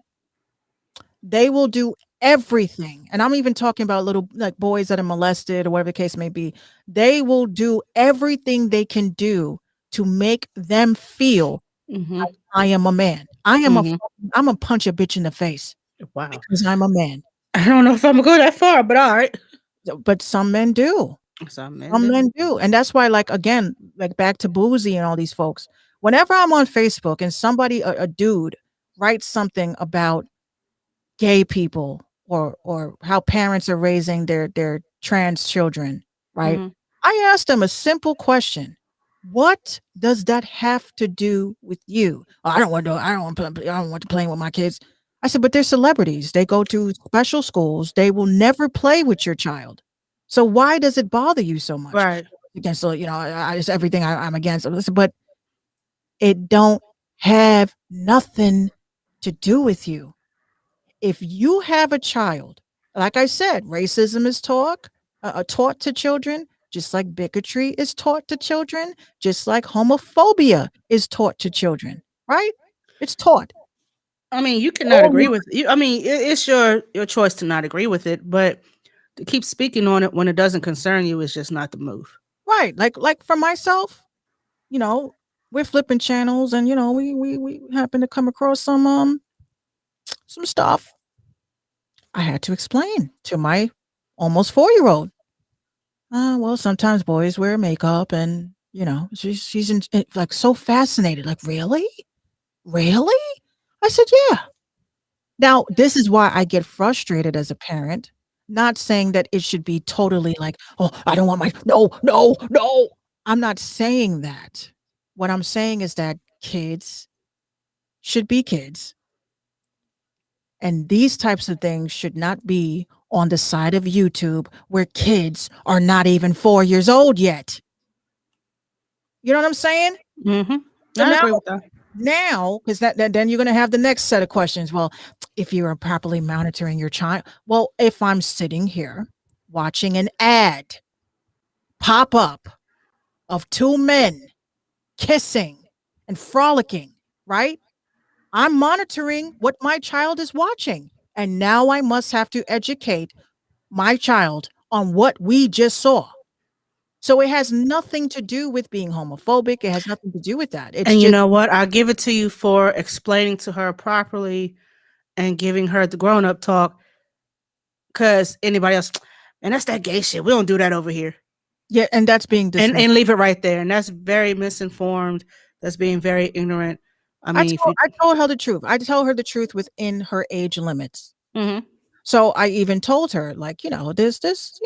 they will do everything. And I'm even talking about little like boys that are molested or whatever the case may be. They will do everything they can do to make them feel like I am a man. I'm a punch a bitch in the face. Wow. Because I'm a man. I don't know if I'm gonna go that far, but all right. But some men do. Some men do. And that's why, like, again, like back to Boozy and all these folks, whenever I'm on Facebook and somebody, a dude, writes something about gay people or how parents are raising their trans children, right? I asked them a simple question. What does that have to do with you? "Oh, I don't want to play with my kids." I said, "But they're celebrities. They go to special schools. They will never play with your child. So why does it bother you so much?" Right. Against, so, it's everything I'm against. Listen, but it don't have nothing to do with you. If you have a child, like I said, racism is taught to children, just like bigotry is taught to children, just like homophobia is taught to children, right? It's taught. I mean, you cannot All agree with you. I mean, it's your choice to not agree with it, but to keep speaking on it when it doesn't concern you is just not the move. right. Like for myself, you know, we're flipping channels, and we happen to come across some stuff. I had to explain to my almost 4-year-old. Well, sometimes boys wear makeup, and like so fascinated. Like, really? Really? I said, yeah. Now, this is why I get frustrated as a parent. Not saying that it should be totally like, oh, I don't want my no, no, no. I'm not saying that. What I'm saying is that kids should be kids. And these types of things should not be on the side of YouTube where kids are not even 4 years old yet. You know what I'm saying? Mm-hmm. So I agree with that. now, because then you're going to have the next set of questions. Well, if you are properly monitoring your child, well, if I'm sitting here watching an ad pop up of two men kissing and frolicking, right? I'm monitoring what my child is watching. And now I must have to educate my child on what we just saw. So it has nothing to do with being homophobic. It has nothing to do with that. It's And you just, know what? I'll give it to you for explaining to her properly and giving her the grown up talk. Because anybody else, and that's that gay shit. We don't do that over here. yeah, and that's being dismissed. And leave it right there. And that's very misinformed. That's being very ignorant. I mean, I told her the truth. I tell her the truth within her age limits. Mhm. So I even told her, like, there's this,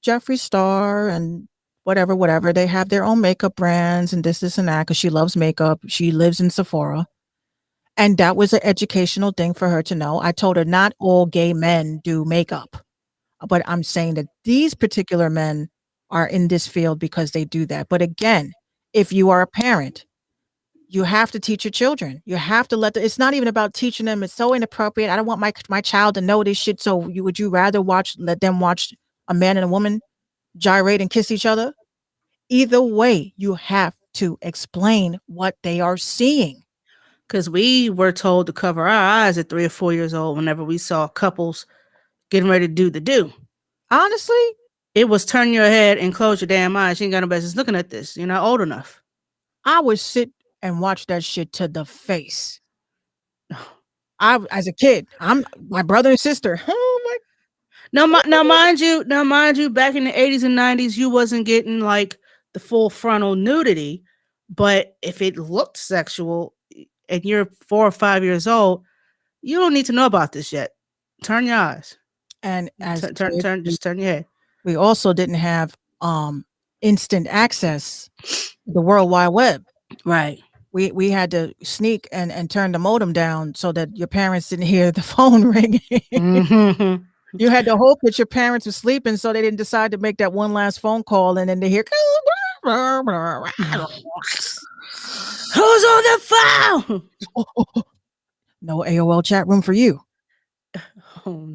Jeffree Star and whatever. They have their own makeup brands and this and that, because she loves makeup. She lives in Sephora. And that was an educational thing for her to know. I told her not all gay men do makeup, but I'm saying that these particular men are in this field because they do that. But again, if you are a parent, you have to teach your children. You have to it's not even about teaching them. It's so inappropriate. I don't want my child to know this shit. So would you rather let them watch a man and a woman gyrate and kiss each other? Either way, you have to explain what they are seeing. Because we were told to cover our eyes at 3 or 4 years old whenever we saw couples getting ready to do the do. Honestly, it was turn your head and close your damn eyes. You ain't got no business looking at this. You're not old enough. I would sit and watch that shit to the face. As a kid, I'm my brother and sister. Oh my! Now, mind you, back in the 80s and 90s, you wasn't getting like the full frontal nudity, but if it looked sexual and you're 4 or 5 years old, you don't need to know about this yet. Turn your eyes. And as just turn your head. We also didn't have instant access to the World Wide Web. Right. We had to sneak and turn the modem down so that your parents didn't hear the phone ringing. Mm-hmm. You had to hope that your parents were sleeping so they didn't decide to make that one last phone call, and then they hear who's on the phone? No AOL chat room for you. Oh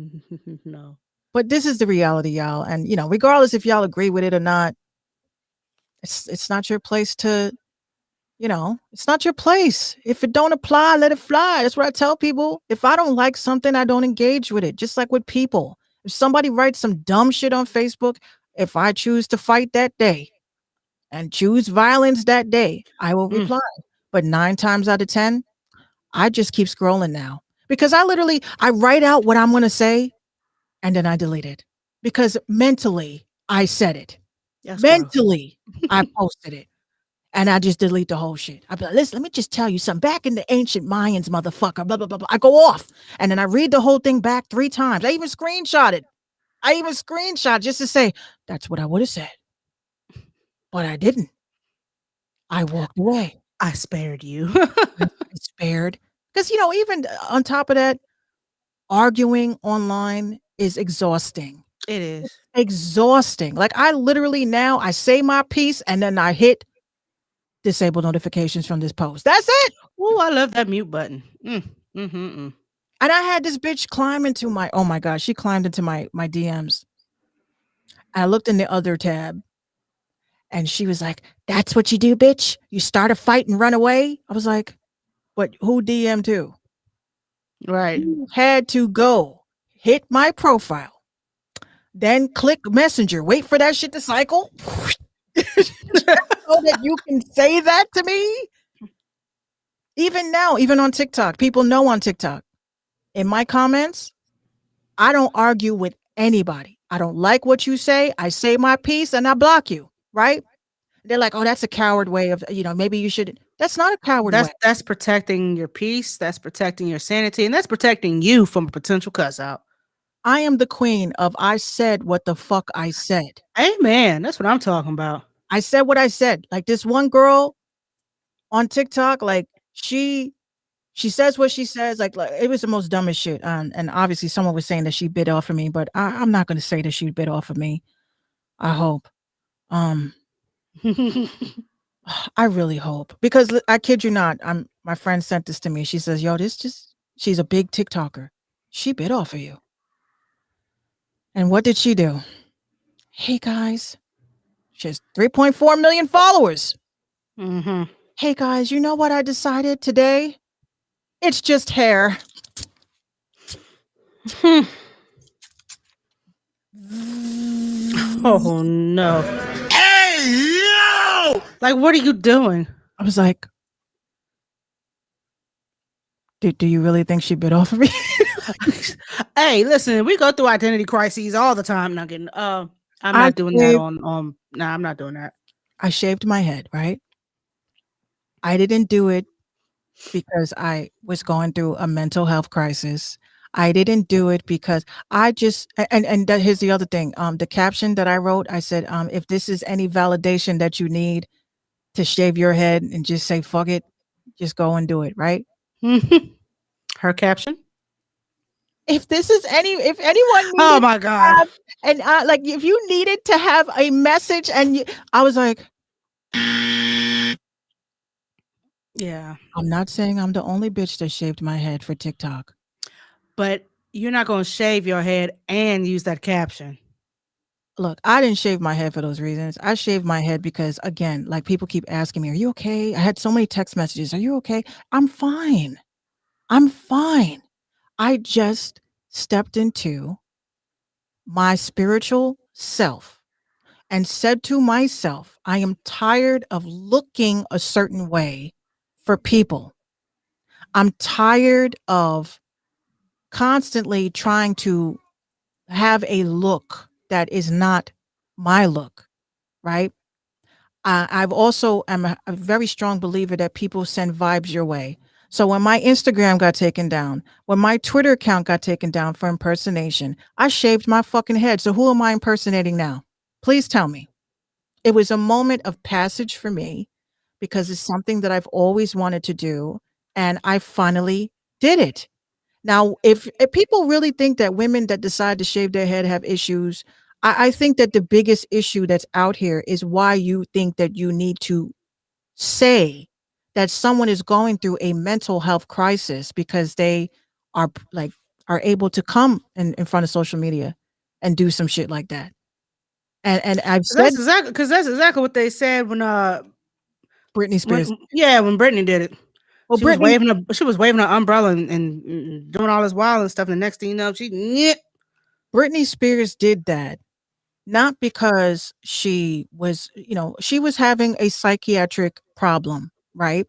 no. But this is the reality, y'all. And regardless if y'all agree with it or not, it's not your place to, it's not your place. If it don't apply, let it fly. That's what I tell people. If I don't like something, I don't engage with it. Just like with people. If somebody writes some dumb shit on Facebook, if I choose to fight that day and choose violence that day, I will reply. But 9 times out of 10, I just keep scrolling now. Because I write out what I'm going to say and then I delete it. Because mentally, I said it. That's mentally, I posted it. And I just delete the whole shit. I'd be like, listen, let me just tell you something. Back in the ancient Mayans, motherfucker, blah, blah, blah, blah. I go off. And then I read the whole thing back 3 times. I even screenshot it. Just to say, that's what I would have said. But I didn't. I walked away. I spared you. I spared. Because, even on top of that, arguing online is exhausting. It is. Exhausting. Like, I literally now, I say my piece and then I hit disable notifications from this post. That's it. Oh, I love that mute button. Mm. And I had this bitch climb into my, oh my gosh, she climbed into my DMs. I looked in the other tab and she was like, that's what you do, bitch? You start a fight and run away? I was like, but who DM to? Right. You had to go hit my profile, then click messenger, wait for that shit to cycle so that you can say that to me. Even now, even on TikTok, people know on TikTok, in my comments, I don't argue with anybody. I don't like what you say. I say my piece and I block you, right? They're like, oh, that's a coward way of, maybe you should. That's not a coward way. That's protecting your peace. That's protecting your sanity. And that's protecting you from a potential cuss out. I am the queen of I said what the fuck I said. Amen. That's what I'm talking about. I said what I said. Like this one girl on TikTok, like she says what she says. Like it was the most dumbest shit. And obviously someone was saying that she bit off of me, but I'm not going to say that she bit off of me. I hope. I really hope, because I kid you not, my friend sent this to me. She says, yo, she's a big TikToker. She bit off of you. And what did she do? Hey guys, she has 3.4 million followers. Mm-hmm. Hey guys, you know what I decided today? It's just hair. Oh no. Hey, yo! Like, what are you doing? I was like, do you really think she bit off of me? Hey, listen, we go through identity crises all the time. Nugget. I'm not doing that on. Nah, I'm not doing that. I shaved my head, right? I didn't do it because I was going through a mental health crisis. I didn't do it because I just, and here's the other thing. The caption that I wrote, I said, if this is any validation that you need to shave your head and just say, fuck it, just go and do it, right? Her caption? If anyone needed, oh my God. And like, if you needed to have a message I was like, yeah, I'm not saying I'm the only bitch that shaved my head for TikTok, but you're not going to shave your head and use that caption. Look, I didn't shave my head for those reasons. I shaved my head because, again, like people keep asking me, are you okay? I had so many text messages. Are you okay? I'm fine. I'm fine. I just stepped into my spiritual self and said to myself, I am tired of looking a certain way for people. I'm tired of constantly trying to have a look that is not my look, right? I've also am a very strong believer that people send vibes your way. So when my Instagram got taken down, when my Twitter account got taken down for impersonation, I shaved my fucking head. So who am I impersonating now? Please tell me. It was a moment of passage for me because it's something that I've always wanted to do. And I finally did it. Now, if people really think that women that decide to shave their head have issues, I think that the biggest issue that's out here is why you think that you need to say that someone is going through a mental health crisis because they are able to come in front of social media and do some shit like that. And I've said that's exactly what they said when Britney Spears. When Britney did it. Well, she was waving her umbrella and doing all this wild and stuff. And the next thing you know, Britney Spears did that not because she was having a psychiatric problem, right?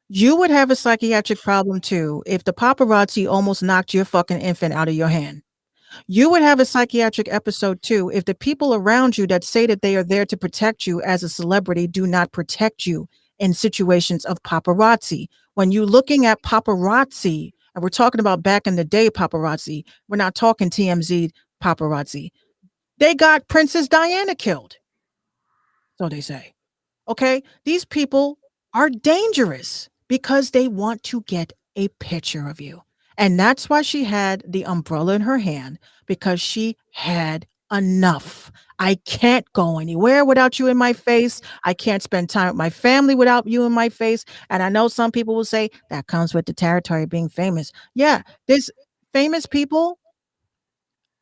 You would have a psychiatric problem too if the paparazzi almost knocked your fucking infant out of your hand. You would have a psychiatric episode too if the people around you that say that they are there to protect you as a celebrity do not protect you in situations of paparazzi. When you're looking at paparazzi, and we're talking about back in the day paparazzi, we're not talking TMZ paparazzi. They got Princess Diana killed. So they say. Okay? These people are dangerous because they want to get a picture of you. And that's why she had the umbrella in her hand, because she had enough. I can't go anywhere without you in my face. I can't spend time with my family without you in my face. And I know some people will say that comes with the territory of being famous. Yeah, there's famous people.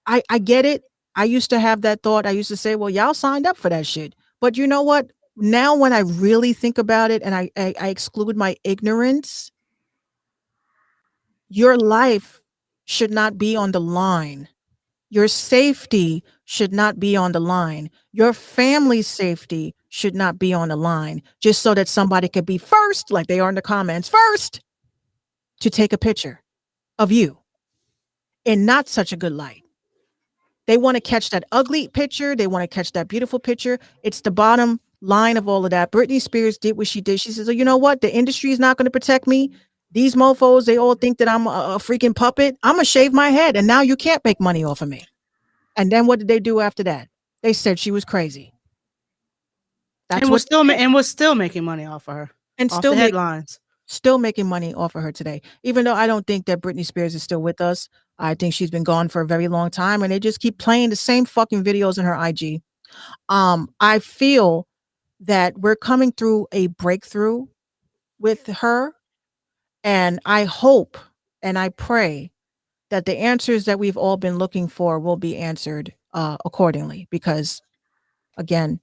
I get it. I used to have that thought. I used to say, well, y'all signed up for that shit. But you know what? Now when I really think about it and I exclude my ignorance, your life should not be on the line. Your safety should not be on the line. Your family's safety should not be on the line just so that somebody could be first, like they are in the comments, first to take a picture of you in not such a good light. They want to catch that ugly picture. They want to catch that beautiful picture. It's the bottom line of all of that. Britney Spears did what she did. She says, oh, you know what? The industry is not going to protect me. These mofos, they all think that I'm a freaking puppet. I'm going to shave my head. And now you can't make money off of me. And then what did they do after that? They said she was crazy. That's and what was still making money off of her. and Off still the headlines. still making money off of her today. Even though I don't think that Britney Spears is still with us. I think she's been gone for a very long time, and they just keep playing the same fucking videos in her IG. I feel that we're coming through a breakthrough with her, and I hope and I pray that the answers that we've all been looking for will be answered accordingly. Because, again,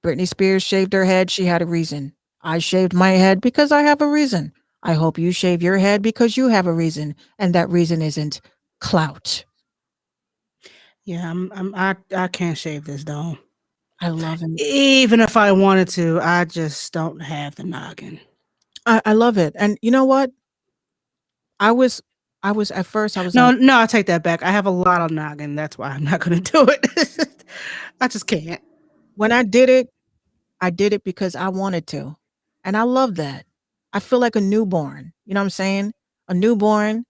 Britney Spears shaved her head. She had a reason. I shaved my head because I have a reason. I hope you shave your head because you have a reason, and that reason isn't clout. Yeah, I can't shave this dome. I love it. Even if I wanted to, I just don't have the noggin. I love it. And you know what? I was at first I was No, like, no, I take that back. I have a lot of noggin. That's why I'm not going to do it. I just can't. when I did it because I wanted to. And I love that. I feel like a newborn. You know what I'm saying? A newborn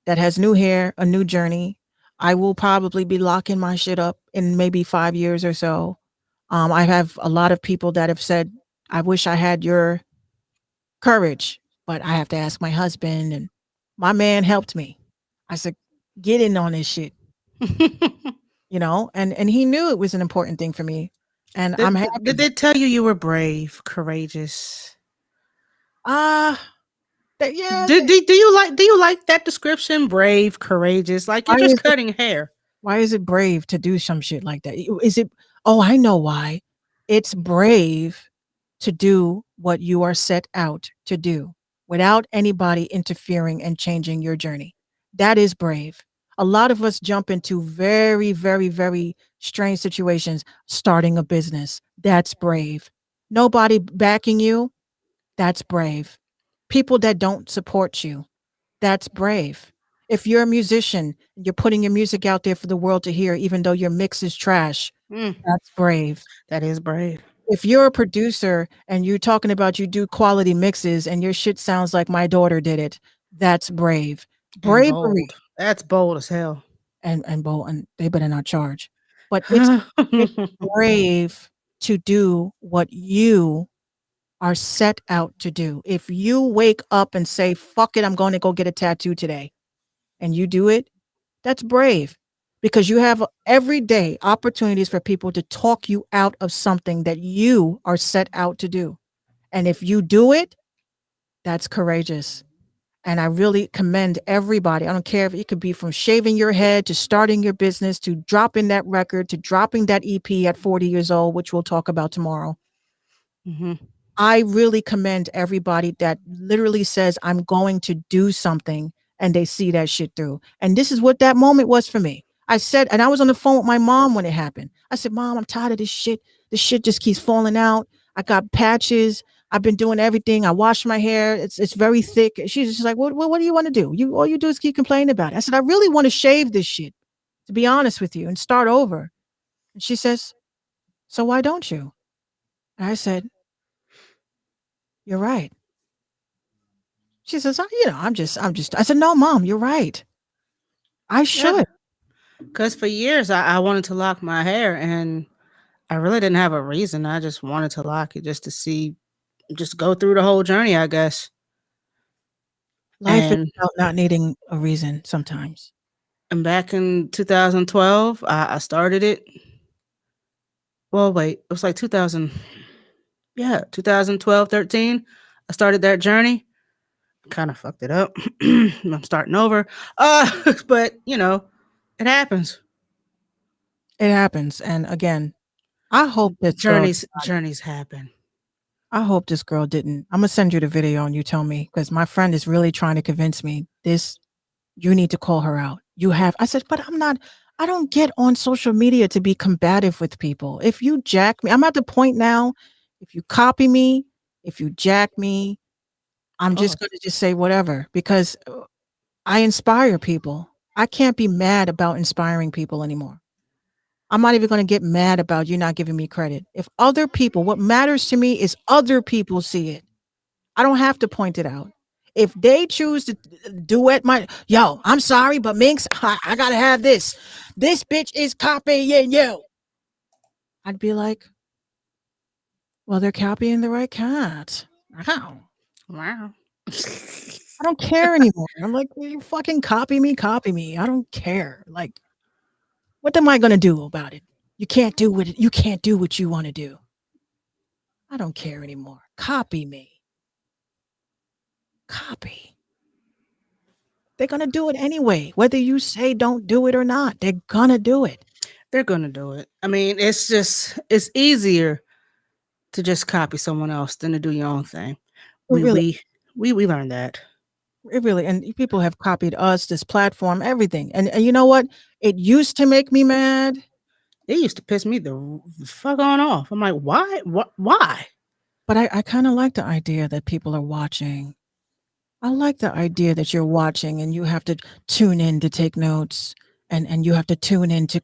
that has new hair, a new journey. I will probably be locking my shit up in maybe 5 years or so. I have a lot of people that have said, I wish I had your courage, but I have to ask my husband, and my man helped me. I said, get in on this shit, and he knew it was an important thing for me. And I'm happy. Did they tell you were brave, courageous? Yeah. Do you like that description? Brave, courageous, like you're Why just is it- cutting hair. Why is it brave to do some shit like that? Is it? Oh, I know why. It's brave to do what you are set out to do without anybody interfering and changing your journey. That is brave. A lot of us jump into very, very, very strange situations, starting a business. That's brave. Nobody backing you. That's brave. People that don't support you. That's brave. If you're a musician, you're putting your music out there for the world to hear, even though your mix is trash. That's brave. That is brave. If you're a producer and you're talking about you do quality mixes and your shit sounds like my daughter did it, that's brave. And Bravery bold. That's bold as hell. and bold, and they better not charge. But it's brave to do what you are set out to do. If you wake up and say, fuck it, I'm going to go get a tattoo today, and you do it, that's brave, because you have every day opportunities for people to talk you out of something that you are set out to do. And if you do it, that's courageous. And I really commend everybody. I don't care if it could be from shaving your head to starting your business to dropping that record to dropping that EP at 40 years old, which we'll talk about tomorrow. Mm-hmm. I really commend everybody that literally says, I'm going to do something, and they see that shit through. And this is what that moment was for me. I said, and I was on the phone with my mom when it happened. I said, Mom, I'm tired of this shit. This shit just keeps falling out. I got patches. I've been doing everything. I wash my hair. It's very thick. She's just like, what do you want to do? All you do is keep complaining about it. I said, I really want to shave this shit, to be honest with you, and start over. And she says, so why don't you? And I said, you're right. She says, I'm just, I said, no, Mom, you're right. I should. Because for years I wanted to lock my hair, and I really didn't have a reason. I just wanted to lock it just to just go through the whole journey, I guess. Life is And about not needing a reason sometimes. and back in 2012, I started it. Well, wait, it was like 2012, 13. I started that journey. Kind of fucked it up. I'm starting over. But it happens. It happens. And again, I hope this girl, Journeys happen. I hope this girl didn't. I'm gonna send you the video and you tell me, because my friend is really trying to convince me you need to call her out. I said, but I don't get on social media to be combative with people. If you jack me, I'm at the point now, if you copy me, if you jack me, I'm just going to just say whatever, because I inspire people. I can't be mad about inspiring people anymore. I'm not even going to get mad about you not giving me credit. If other people, what matters to me is other people see it. I don't have to point it out. If they choose to duet I'm sorry, but Minx, I gotta have this. This bitch is copying you. I'd be like, well, they're copying the right cat. Wow. I don't care anymore. I'm like, you fucking copy me. I don't care. Like, what am I gonna do about it? You can't do what you want to do. I don't care anymore. Copy me. Copy. They're going to do it anyway. Whether you say don't do it or not, they're going to do it. They're going to do it. I mean, it's easier to just copy someone else than to do your own thing. We learned that. It really, and people have copied us, this platform, everything. And you know what? It used to make me mad. It used to piss me the fuck on off. I'm like, why? Why? But I kind of like the idea that people are watching. I like the idea that you're watching and you have to tune in to take notes and you have to tune in to,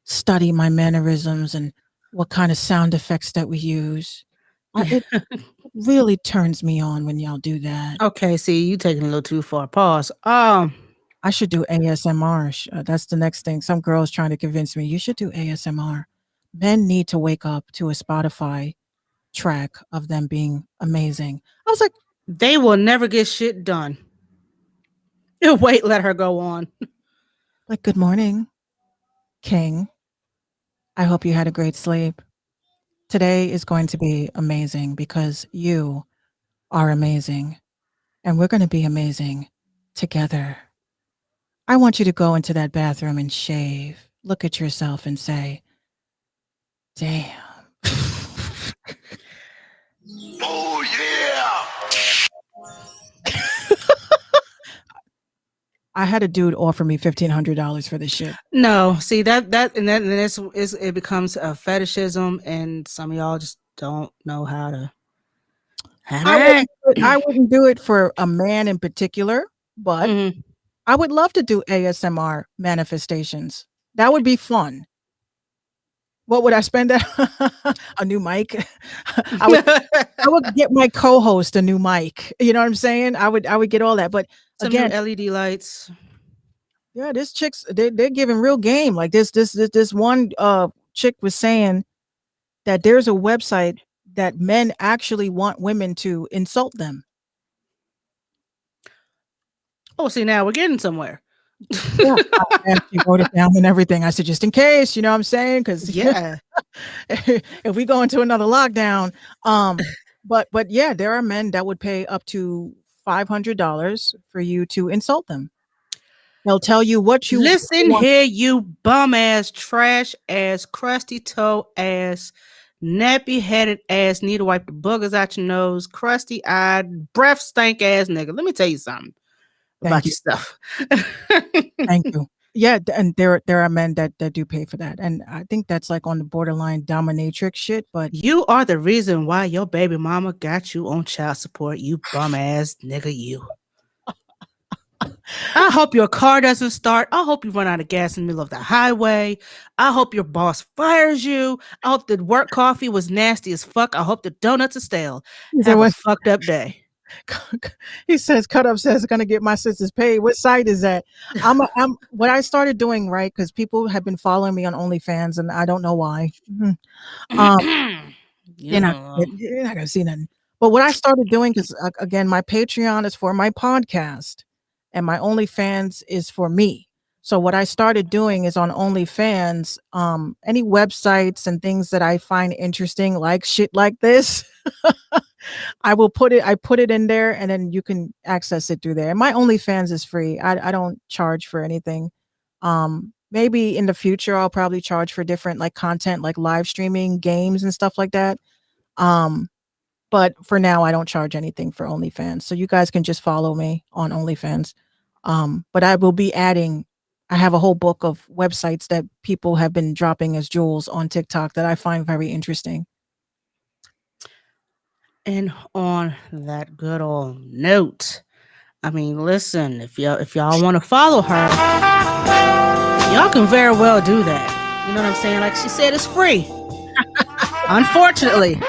study my mannerisms and what kind of sound effects that we use. It really turns me on when y'all do that. Okay, see, you taking a little too far. Pause. I should do ASMR. That's the next thing. Some girl's trying to convince me you should do ASMR. Men need to wake up to a Spotify track of them being amazing. I was like, they will never get shit done. Wait, let her go on. Like, good morning, King. I hope you had a great sleep. Today is going to be amazing because you are amazing. And we're going to be amazing together. I want you to go into that bathroom and shave. Look at yourself and say, damn. Oh, yeah. I had a dude offer me $1,500 for this shit. No, see it becomes a fetishism, and some of y'all just don't know how to. I wouldn't do it for a man in particular, but I would love to do ASMR manifestations. That would be fun. What would I spend that? A new mic? I would get my co-host a new mic. You know what I'm saying? I would get all that. But some again, new LED lights. Yeah, this chicks they're giving real game. Like this one chick was saying that there's a website that men actually want women to insult them. Oh, see, now we're getting somewhere. Yeah, I wrote it down and everything. I said, just in case, you know what I'm saying? Because if we go into another lockdown, but yeah, there are men that would pay up to $500 for you to insult them. They'll tell you what you listen here, you bum ass, trash ass, crusty toe ass, nappy headed ass, need to wipe the boogers out your nose, crusty eyed, breath stank ass nigga. Let me tell you something about your stuff. Thank you. Yeah, and there are men that do pay for that, and I think that's like on the borderline dominatrix shit. But you are the reason why your baby mama got you on child support. You bum ass nigga, you. I hope your car doesn't start. I hope you run out of gas in the middle of the highway. I hope your boss fires you. I hope the work coffee was nasty as fuck. I hope the donuts are stale. Have a fucked up day. He says, "Cut up says gonna get my sisters paid." What site is that? I'm what I started doing, right? Because people have been following me on OnlyFans, and I don't know why. Um, Yeah. you're not gonna see nothing. But what I started doing, because again, my Patreon is for my podcast, and my OnlyFans is for me. So what I started doing is on OnlyFans, any websites and things that I find interesting, like shit like this, I put it in there, and then you can access it through there. And my OnlyFans is free. I don't charge for anything. Maybe in the future I'll probably charge for different like content, like live streaming games and stuff like that. But for now I don't charge anything for OnlyFans. So you guys can just follow me on OnlyFans. But I will be adding, I have a whole book of websites that people have been dropping as jewels on TikTok that I find very interesting. And on that good old note, I mean, listen, if y'all want to follow her, y'all can very well do that. You know what I'm saying? Like she said, it's free. Unfortunately,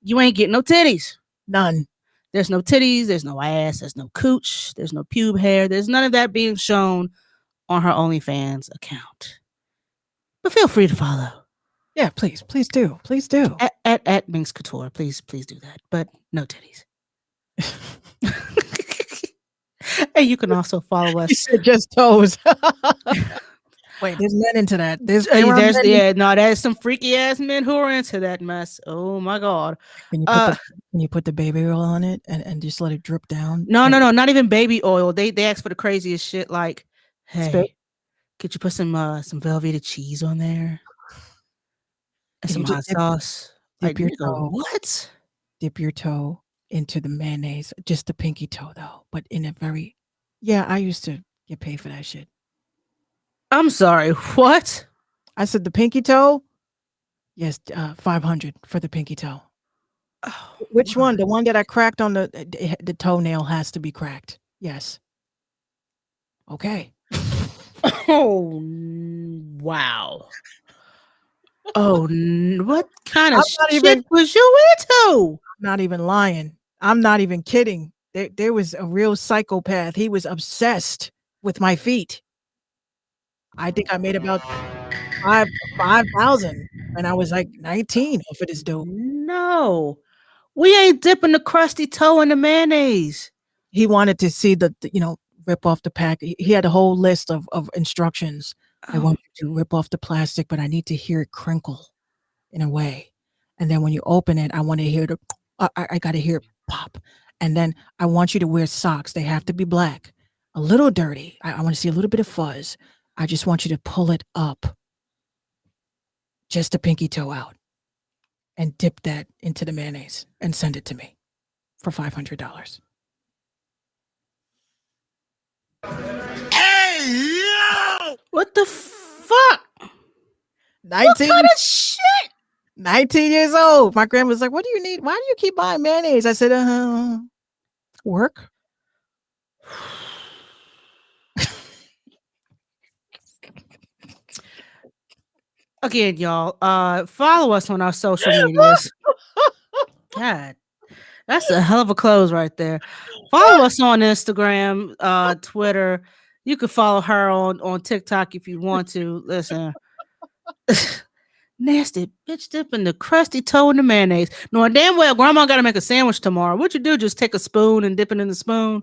you ain't getting no titties. None. There's no titties, there's no ass, there's no cooch, there's no pube hair, there's none of that being shown on her OnlyFans account. But feel free to follow. Yeah, please do. Please do. At Minx Couture. Please do that. But no titties. And you can also follow us. You said just toes. Wait, there's men into that. There's some freaky ass men who are into that mess. Oh my god. Can you put the baby oil on it and just let it drip down? No, not even baby oil. They ask for the craziest shit like, hey, Spit? could you put some Velveeta cheese on there? And some hot sauce. Dip your nigga, toe. what? Dip your toe into the mayonnaise, just the pinky toe though, but in a very, yeah, I used to get paid for that shit. I'm sorry, what? I said the pinky toe? Yes, 500 for the pinky toe. Oh, Which one? The one that I cracked on the toenail has to be cracked. Yes. Okay. Oh, wow. Oh, what kind of shit was you into? I'm not even lying. I'm not even kidding. There was a real psychopath. He was obsessed with my feet. I think I made about 5,000 when I was like 19 off of this dude. No, we ain't dipping the crusty toe in the mayonnaise. He wanted to see the rip off the pack. He had a whole list of instructions. I want you to rip off the plastic, but I need to hear it crinkle in a way. And then when you open it, I want to hear I got to hear it pop. And then I want you to wear socks. They have to be black, a little dirty. I want to see a little bit of fuzz. I just want you to pull it up, just the pinky toe out, and dip that into the mayonnaise and send it to me for $500. Hey, yo! What the fuck? 19, what kind of shit? 19 years old. My grandma's like, what do you need? Why do you keep buying mayonnaise? I said, work. Again, y'all, follow us on our social medias. God, that's a hell of a close right there. Follow us on Instagram, Twitter. You can follow her on TikTok if you want to. Listen, nasty bitch dipping the crusty toe in the mayonnaise. Knowing damn well grandma got to make a sandwich tomorrow. What you do? Just take a spoon and dip it in the spoon?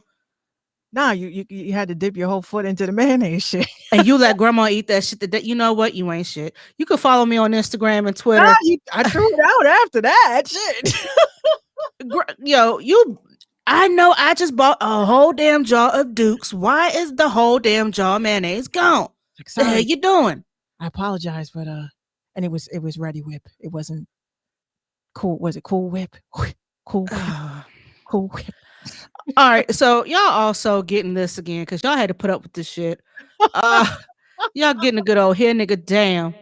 Nah, you had to dip your whole foot into the mayonnaise shit. And you let grandma eat that shit. You know what? You ain't shit. You can follow me on Instagram and Twitter. Nah, I threw it out after that shit. I know I just bought a whole damn jar of Dukes. Why is the whole damn jar of mayonnaise gone? What the hell you doing? I apologize, but and it was Ready Whip. It wasn't cool. Was it Cool Whip? Cool Whip. Cool Whip. All right, so y'all also getting this again because y'all had to put up with this shit. Y'all getting a good old here nigga damn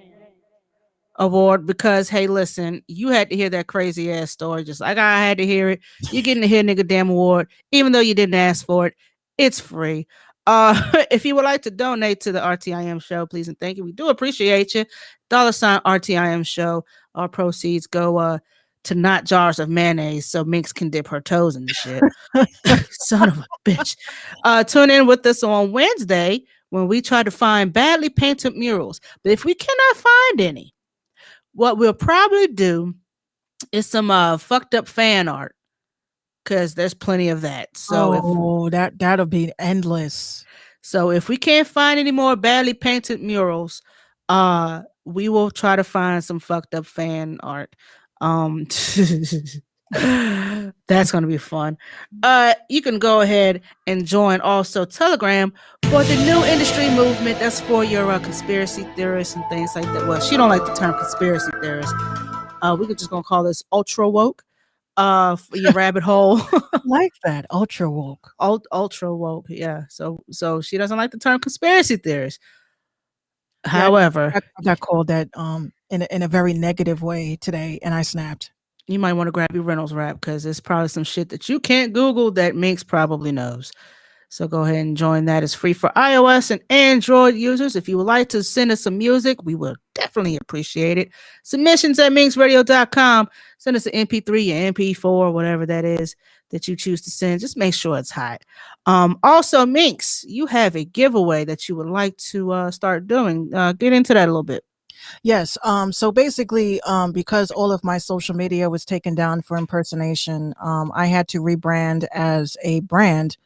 award because hey, listen, you had to hear that crazy ass story just like I had to hear it. You're getting a here nigga damn award, even though you didn't ask for it. It's free. If you would like to donate to the RTIM show, please and thank you. We do appreciate you. $RTIM show. Our proceeds go to not jars of mayonnaise so Minx can dip her toes in the shit. Son of a bitch. Tune in with us on Wednesday when we try to find badly painted murals. But if we cannot find any, what we'll probably do is some fucked up fan art, because there's plenty of that. So that'll be endless. So if we can't find any more badly painted murals, we will try to find some fucked up fan art. That's gonna be fun. You can go ahead and join also Telegram for the new industry movement. That's for your conspiracy theorists and things like that. Well, she don't like the term conspiracy theorist. We could just gonna call this ultra woke. For your rabbit hole. Like that, ultra woke. Ultra woke, yeah. So she doesn't like the term conspiracy theorist. However, I got called that in a very negative way today, and I snapped. You might want to grab your Reynolds wrap, because it's probably some shit that you can't Google that Minx probably knows. So go ahead and join that. It's free for iOS and Android users. If you would like to send us some music, we will definitely appreciate it. Submissions at minxradio.com. Send us an MP3 or MP4, whatever that is that you choose to send. Just make sure it's hot. Also, Minx, you have a giveaway that you would like to start doing. Get into that a little bit. Yes. So basically, because all of my social media was taken down for impersonation, I had to rebrand as a brand.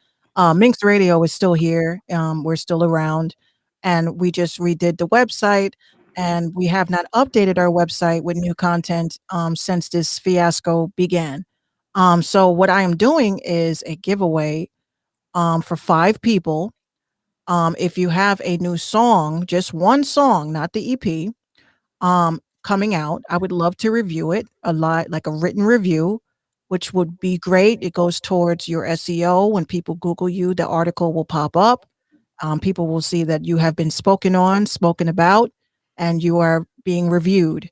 Minx Radio is still here. We're still around, and we just redid the website, and we have not updated our website with new content since this fiasco began. So what I am doing is a giveaway for 5 people. If you have a new song, just one song, not the EP, coming out, I would love to review it a lot, like a written review, which would be great. It goes towards your SEO. When people Google you, the article will pop up. People will see that you have been spoken about, and you are being reviewed.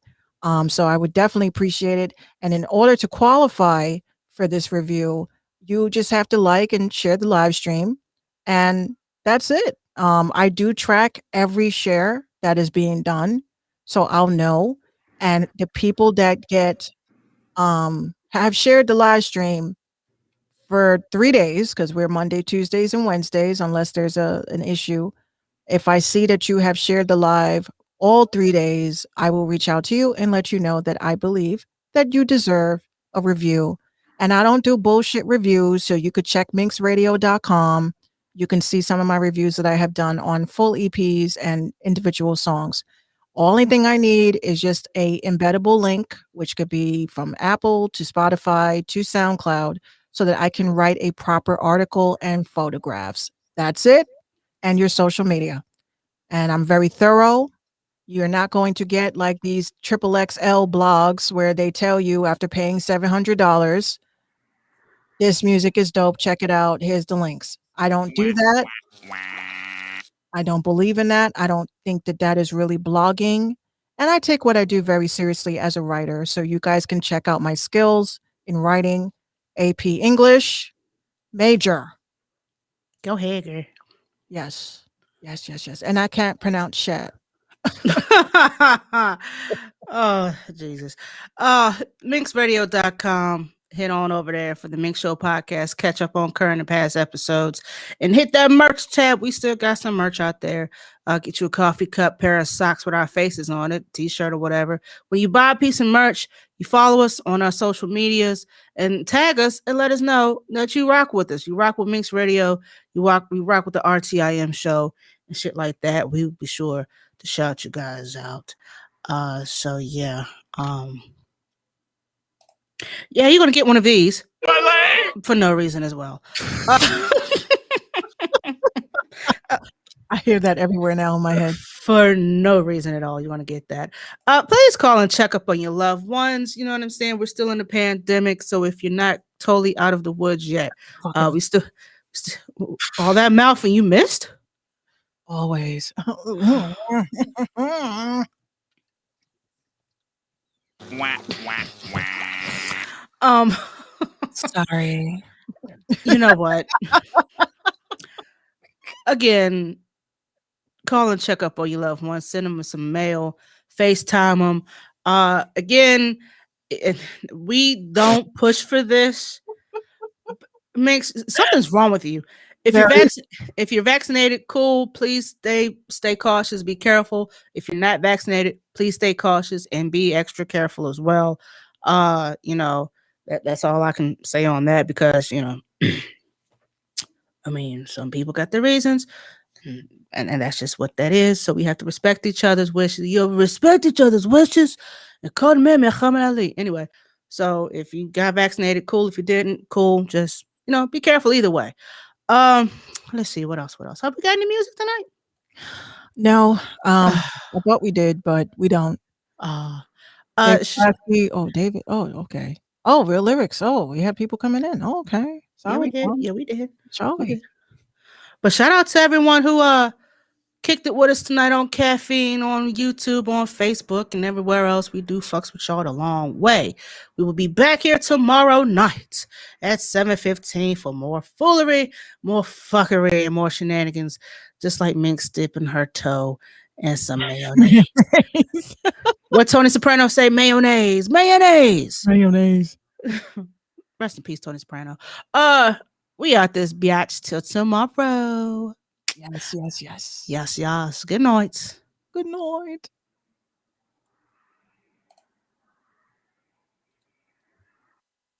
So I would definitely appreciate it. And in order to qualify for this review, you just have to like and share the live stream, and that's it. I do track every share that is being done, so I'll know. And the people that have shared the live stream for 3 days, because we're Monday, Tuesdays, and Wednesdays, unless there's an issue. If I see that you have shared the live all 3 days, I will reach out to you and let you know that I believe that you deserve a review. And I don't do bullshit reviews, so you could check minxradio.com. You can see some of my reviews that I have done on full EPs and individual songs. Only thing I need is just a embeddable link, which could be from Apple to Spotify to SoundCloud, so that I can write a proper article and photographs. That's it. And your social media. And I'm very thorough. You're not going to get like these XXL blogs where they tell you after paying $700, this music is dope, check it out, here's the links. I don't do that. I don't believe in that. I don't think that that is really blogging. And I take what I do very seriously as a writer. So you guys can check out my skills in writing. AP English, major. Go ahead, girl. Yes. And I can't pronounce shat. Oh, Jesus. Minxradio.com. Head on over there for the Minx Show podcast. Catch up on current and past episodes. And hit that merch tab. We still got some merch out there. Get you a coffee cup, pair of socks with our faces on it, t-shirt or whatever. When you buy a piece of merch, you follow us on our social medias and tag us and let us know that you rock with us. You rock with Minx Radio. We rock with the RTIM show and shit like that. We'll be sure to shout you guys out. So yeah. Yeah, you're gonna get one of these for no reason as well. I hear that everywhere now in my head. For no reason at all. You want to get that. Please call and check up on your loved ones. You know what I'm saying? We're still in the pandemic, so if you're not totally out of the woods yet, we still all that mouthing you missed. Always. Sorry. You know what? Again, call and check up on your loved ones. Send them some mail. FaceTime them. Again, we don't push for this. Makes something's wrong with you. If you're if you're vaccinated, cool. Please stay cautious. Be careful. If you're not vaccinated, please stay cautious and be extra careful as well. That's all I can say on that because I mean, some people got their reasons, and that's just what that is. So we have to respect each other's wishes. You respect each other's wishes, and call me Muhammad Ali. Anyway, so if you got vaccinated, cool. If you didn't, cool. Just be careful either way. Let's see what else. Have we got any music tonight? No, I thought we did, but we don't. David. Oh, okay. Oh, real lyrics. Oh, we had people coming in. Oh, okay. Sorry. Yeah, we did. Sorry. But shout out to everyone who kicked it with us tonight on Caffeine, on YouTube, on Facebook, and everywhere else. We do fucks with y'all the long way. We will be back here tomorrow night at 7:15 for more foolery, more fuckery, and more shenanigans, just like Minx dipping her toe in some mayonnaise. What Tony Soprano say? Mayonnaise. Mayonnaise. Rest in peace, Tony Soprano. We out this biatch till tomorrow. Yes. Yes. Good night. Good night.